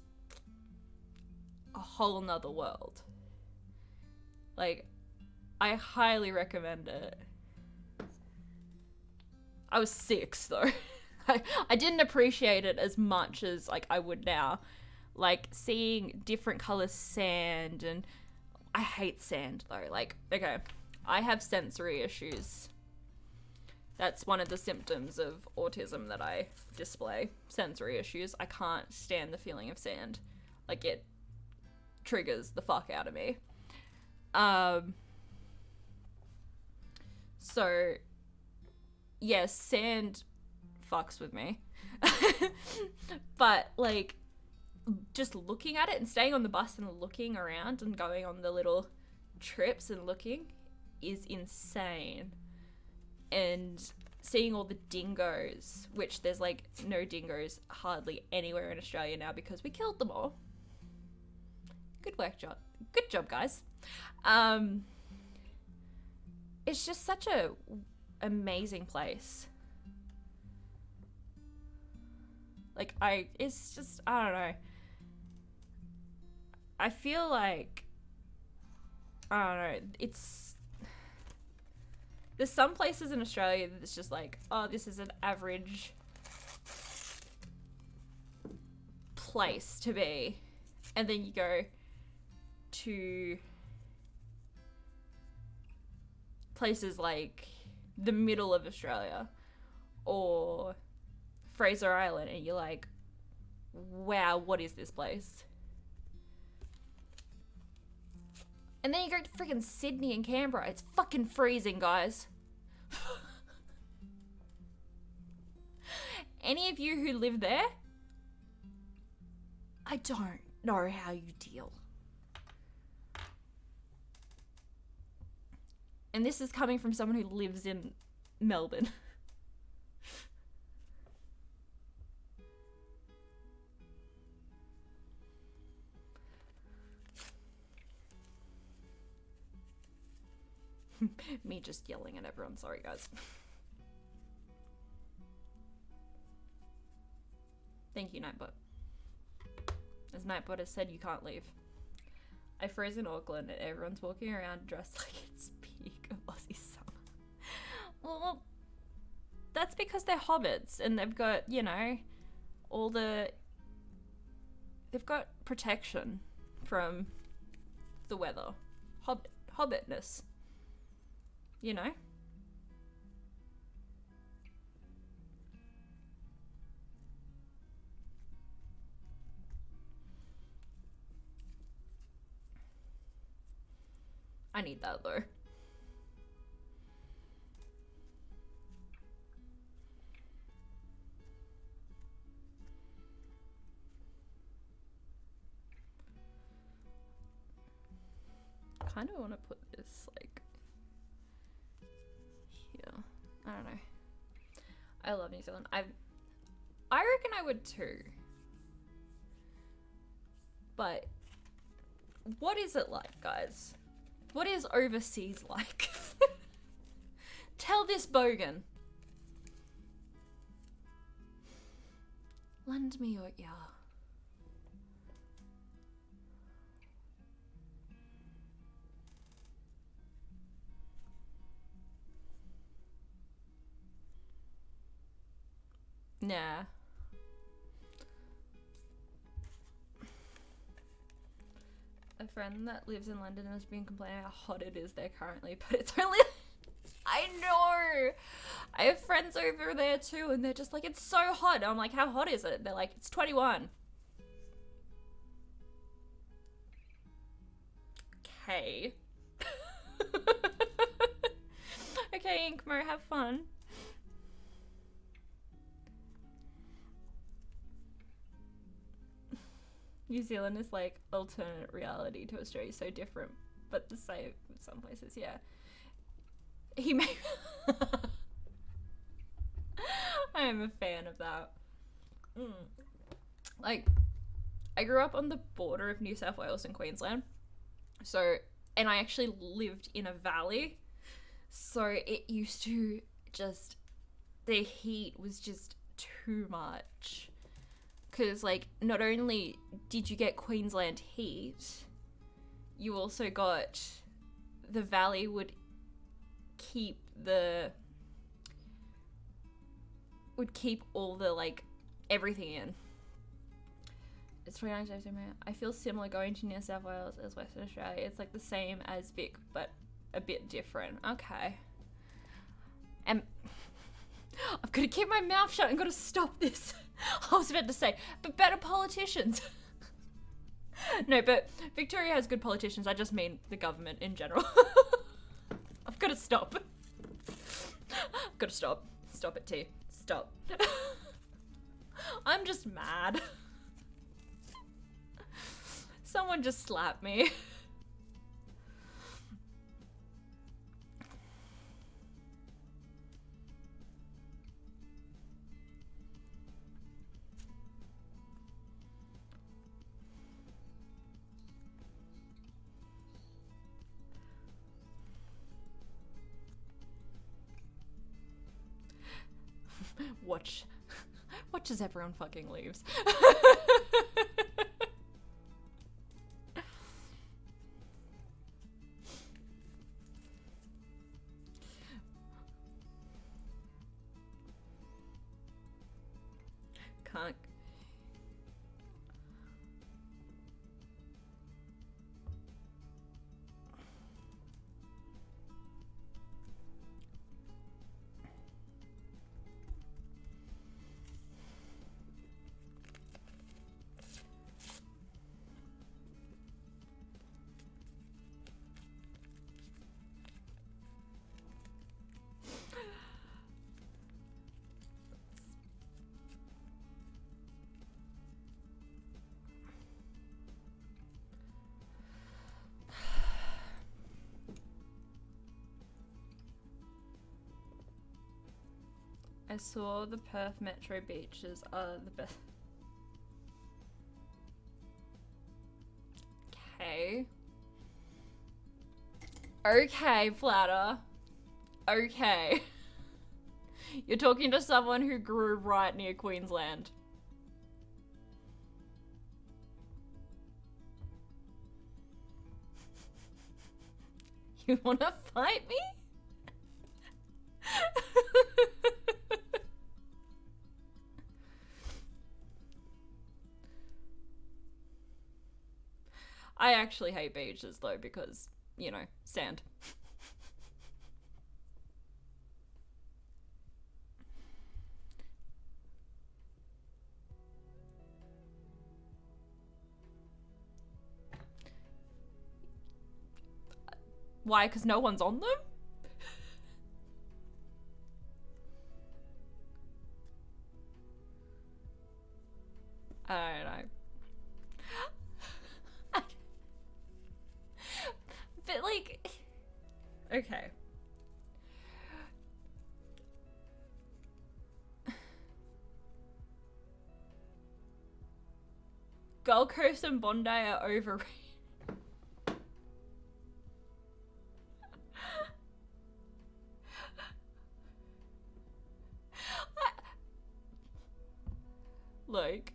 Speaker 2: a whole nother world. Like, I highly recommend it. I was 6, though. I didn't appreciate it as much as, like, I would now. Like, seeing different colours sand, and I hate sand, though. Like, okay, I have sensory issues. That's one of the symptoms of autism that I display. Sensory issues. I can't stand the feeling of sand. Like, it triggers the fuck out of me. So, yes, sand fucks with me. But, like, just looking at it and staying on the bus and looking around and going on the little trips and looking is insane. And seeing all the dingoes, which there's, like, no dingoes hardly anywhere in Australia now because we killed them all. Good job, guys. It's just such a amazing place. Like, it's just, I don't know. I feel like, I don't know, there's some places in Australia that's just like, oh, this is an average place to be. And then you go to places like the middle of Australia or Fraser Island, and you're like, wow, what is this place? And then you go to freaking Sydney and Canberra. It's fucking freezing, guys. Any of you who live there, I don't know how you deal. And this is coming from someone who lives in Melbourne. Me just yelling at everyone. Sorry, guys. Thank you, Nightbot. As Nightbot has said, you can't leave. I froze in Auckland and everyone's walking around dressed like it's peak of Aussie summer. Well, that's because they're hobbits and they've got, you know, they've got protection from the weather. Hobbitness. You know? I need that though. Kind of want to put this like here. I don't know. I love New Zealand. I reckon I would too. But what is it like, guys? What is overseas like? Tell this bogan. Lend me your ear. Nah. A friend that lives in London has been complaining how hot it is there currently, but it's only... I know! I have friends over there too, and they're just like, it's so hot. I'm like, how hot is it? They're like, it's 21. Okay. Okay, Inkmo, have fun. New Zealand is like alternate reality to Australia, so different, but the same in some places, yeah. He may... I am a fan of that. Like, I grew up on the border of New South Wales and Queensland, so, and I actually lived in a valley, so it used to just, the heat was just too much. Because, like, not only did you get Queensland heat, you also got the valley would keep all the, like, everything in. It's 29 days. I feel similar going to New South Wales as Western Australia. It's like the same as Vic, but a bit different. Okay. And I've got to keep my mouth shut and got to stop this. I was about to say, but better politicians. No, but Victoria has good politicians. I just mean the government in general. I've got to stop. I've got to stop. Stop it, T. Stop. I'm just mad. Someone just slapped me. Watch as everyone fucking leaves. Can't. I saw the Perth Metro beaches are the best. Okay. Okay, Flatter. Okay. You're talking to someone who grew right near Queensland. You wanna fight me? I actually hate beaches though because, you know, sand. Why? Because no one's on them? I don't know. But like, okay. Gold Coast and Bondi are overrated. Look,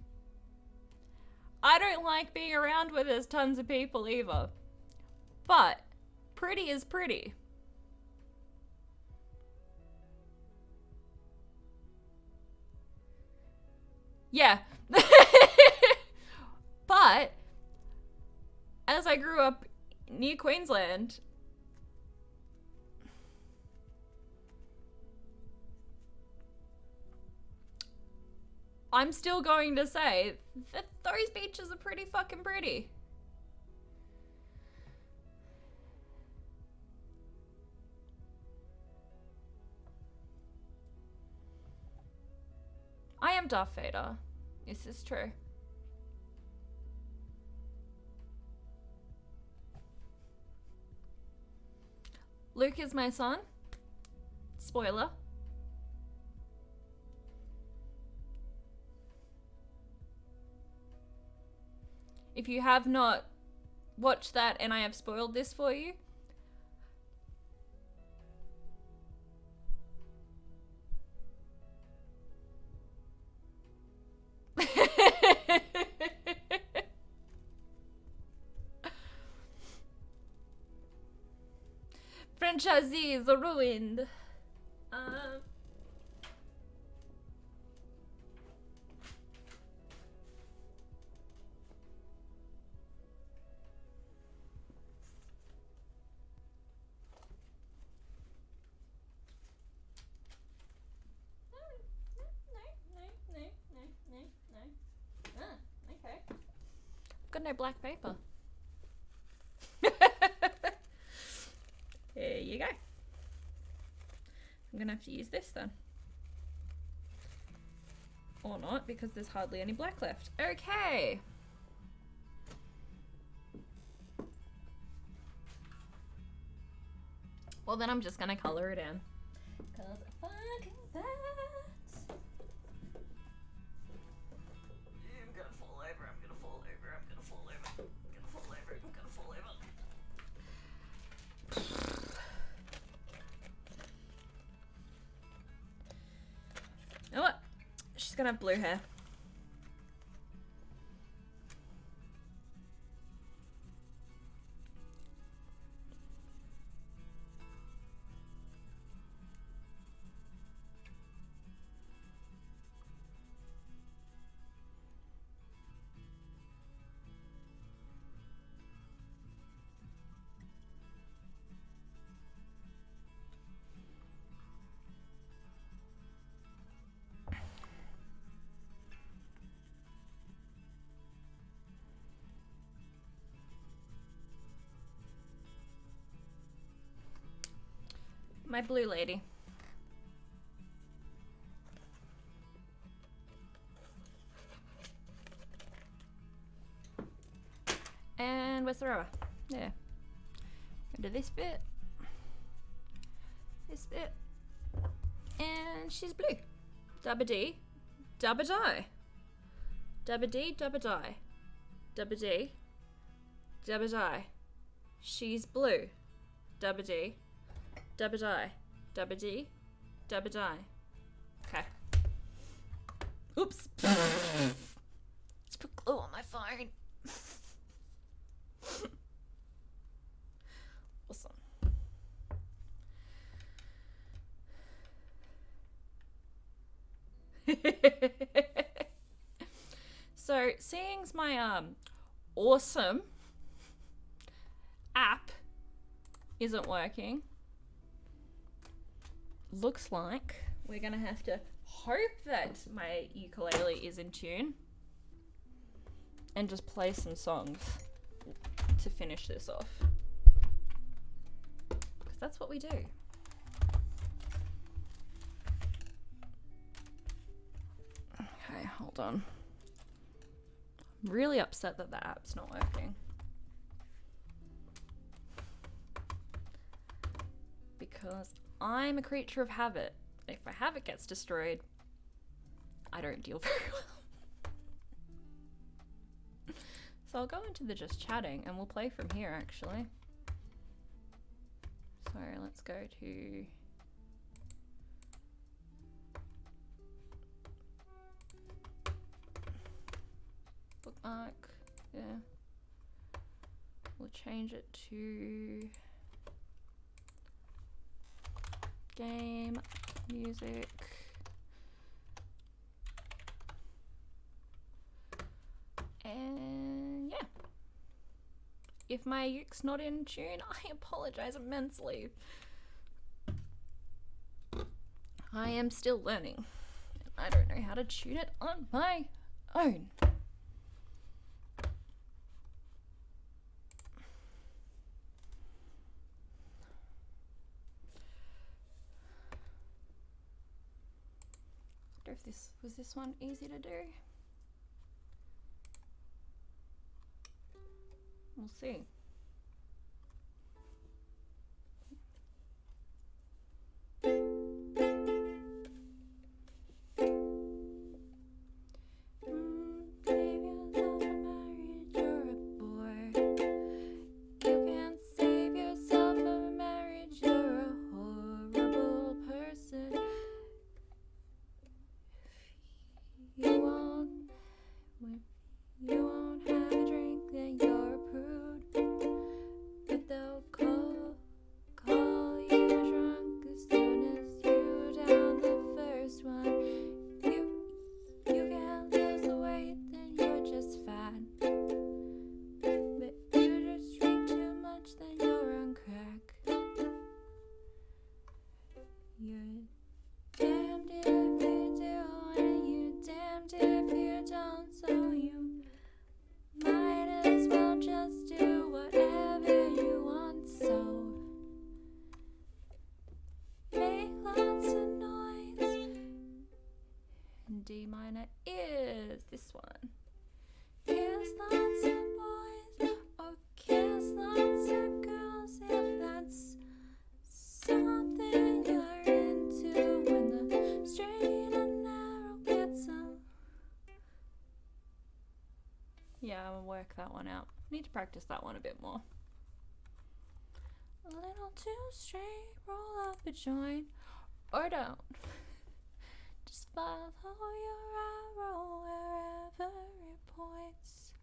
Speaker 2: I don't like being around where there's tons of people either. But pretty is pretty. Yeah. But as I grew up near Queensland, I'm still going to say that those beaches are pretty fucking pretty. I am Darth Vader. This is true. Luke is my son. Spoiler. If you have not watched that and I have spoiled this for you, franchisees are ruined. Okay. Got no black paper. There you go. I'm gonna have to use this then. Or not, because there's hardly any black left. Okay. Well, then I'm just gonna color it in. Cause fucking that. I'm gonna fall over, I'm gonna fall over, I'm gonna fall over, I'm gonna fall over, I'm gonna fall over. You know what? She's gonna have blue hair. My blue lady. And where's the rubber? Yeah. Into this bit. This bit. And she's blue. Dubba dee. Dubba die. Dubba dee, dubba die. Dubba dee. Dubba die. She's blue. Dubba dee. Dubba die. Dubba dee. Dubba die. Okay. Oops. Just put glue on my phone. Awesome. So, seeing's my awesome isn't working. Looks like we're gonna have to hope that my ukulele is in tune and just play some songs to finish this off. Because that's what we do. Okay, hold on. I'm really upset that the app's not working. Because I'm a creature of habit. If my habit gets destroyed, I don't deal very well. So I'll go into the just chatting and we'll play from here actually. So let's go to bookmark. Yeah. We'll change it to game, music. And yeah. If my uke's not in tune, I apologize immensely. I am still learning. I don't know how to tune it on my own. If was this one easy to do? We'll see. D minor is this one. Kiss lots of boys or kiss lots of girls if that's something you're into when the straight and narrow gets up. Yeah, I'll work that one out. Need to practice that one a bit more. A little too straight, roll up a joint or don't. Just follow your arrow wherever it points.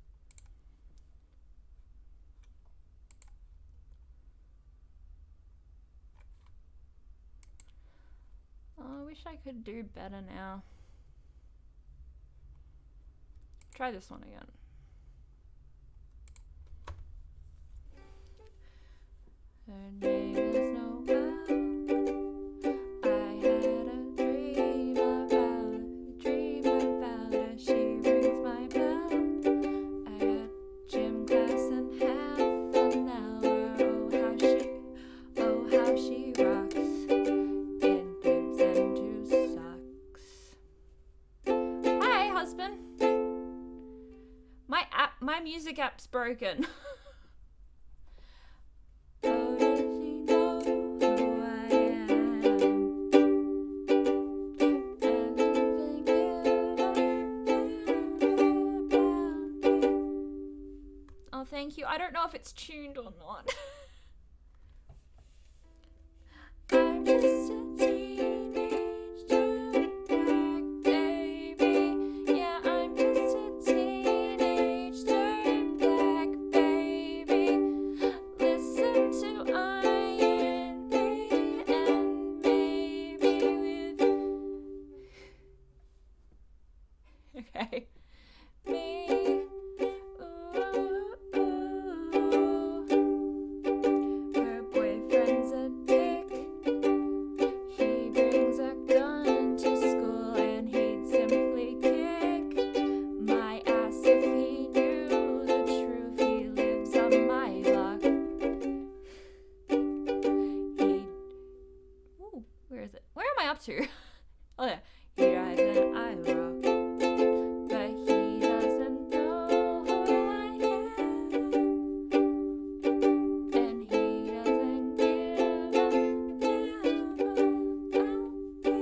Speaker 2: Oh, I wish I could do better now. Try this one again. Her name is Noel. My music app's broken. Oh, does he know who I am? Oh, thank you. I don't know if it's tuned or not. I'm just a teenage dirtbag baby. Yeah, I'm just a teenage dirtbag baby. Listen to Iron Maiden and maybe with okay. Me. Ooh, ooh. Ooh, where is it? Where am I up to? Oh yeah. He drives an Ira, but he doesn't know who I am, and he doesn't give a damn about me,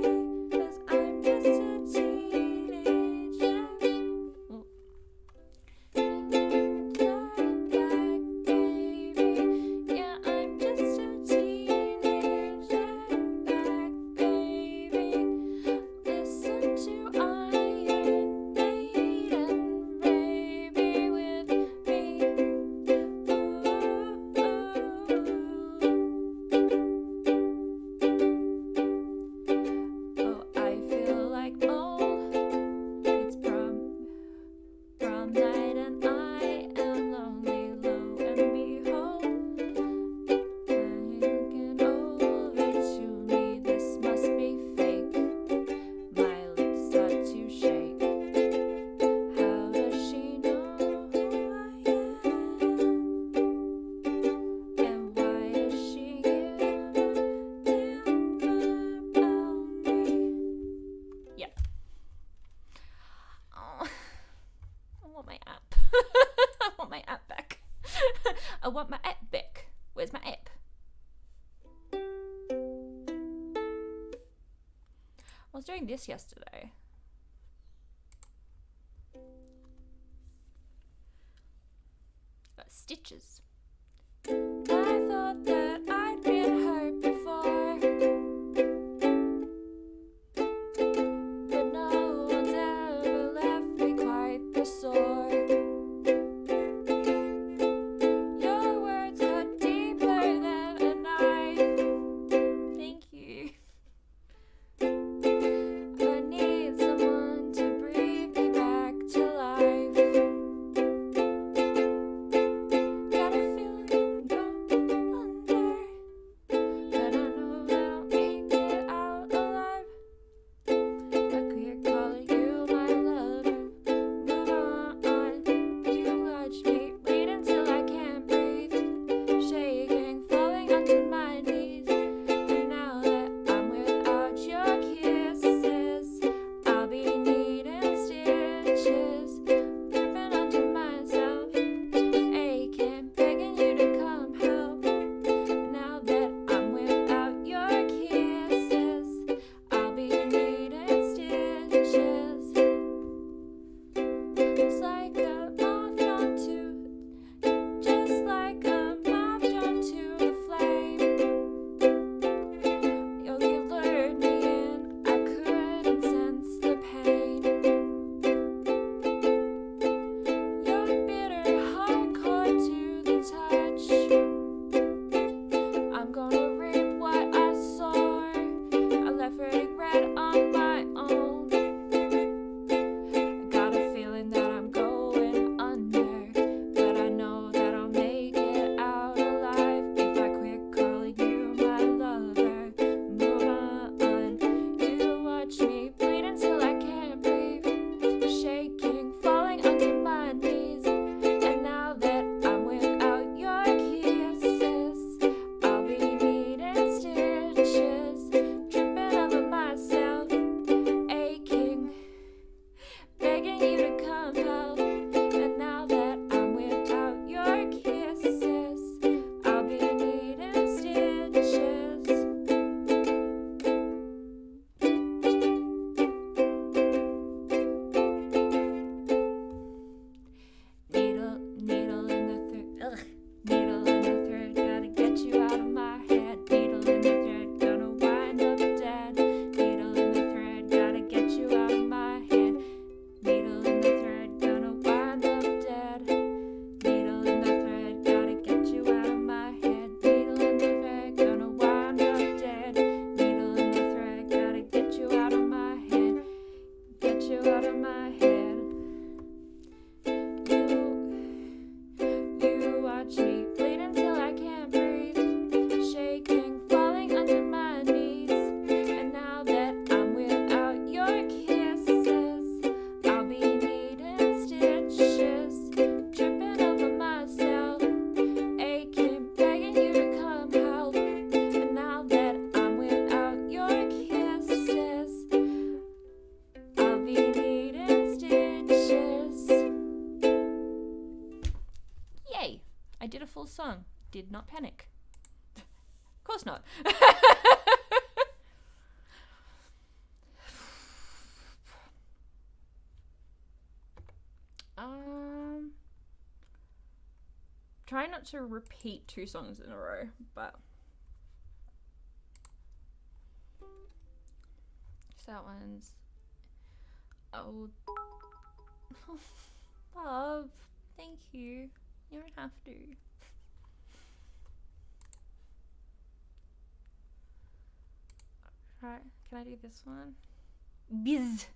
Speaker 2: 'cause I'm just a teenager. Oh. Turn back, baby. Yeah, I'm just a teenager. Back, baby. Listen to Iron Maiden, baby, with me. Ooh. Oh, I feel like mold. It's prom night and I am lonely, lo and behold. Looking over to me, this must be fake. My lips start to shake. How does she know who I am? And why does she give a damn about me? Yep. Oh, I want my app. I want my app back. I want my app back. Where's my app? I was doing this yesterday. Got stitches. I thought that I'd been hurt before, but no one's ever left me quite this sore. Your words cut deeper than a knife. Thank you. I need song. Did not panic. Of course not. Try not to repeat 2 songs in a row, but so that one's oh love. Thank you. You don't have to. Right, can I do this one? Biz.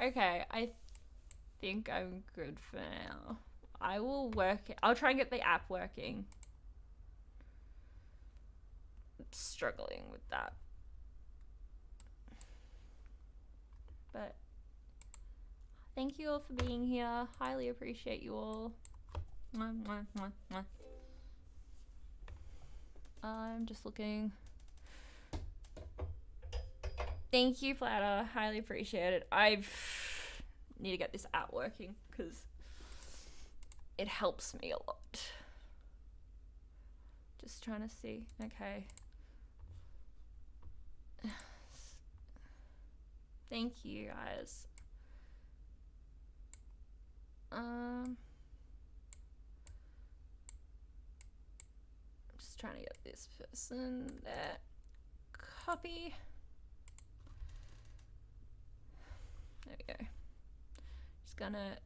Speaker 2: Okay, I think I'm good for now. I will work it. I'll try and get the app working. Struggling with that. But thank you all for being here. Highly appreciate you all. Mwah, mwah, mwah, mwah. I'm just looking. Thank you, Flatter. Highly appreciate it. I need to get this app working because it helps me a lot. Just trying to see. Okay. Thank you, guys. I'm just trying to get this person there. Copy. There we go. Just gonna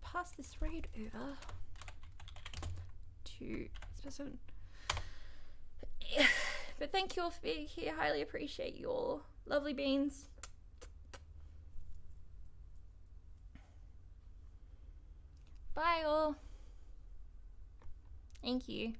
Speaker 2: pass this raid over to this person. But thank you all for being here. Highly appreciate you all. Lovely beans. Bye all. Thank you.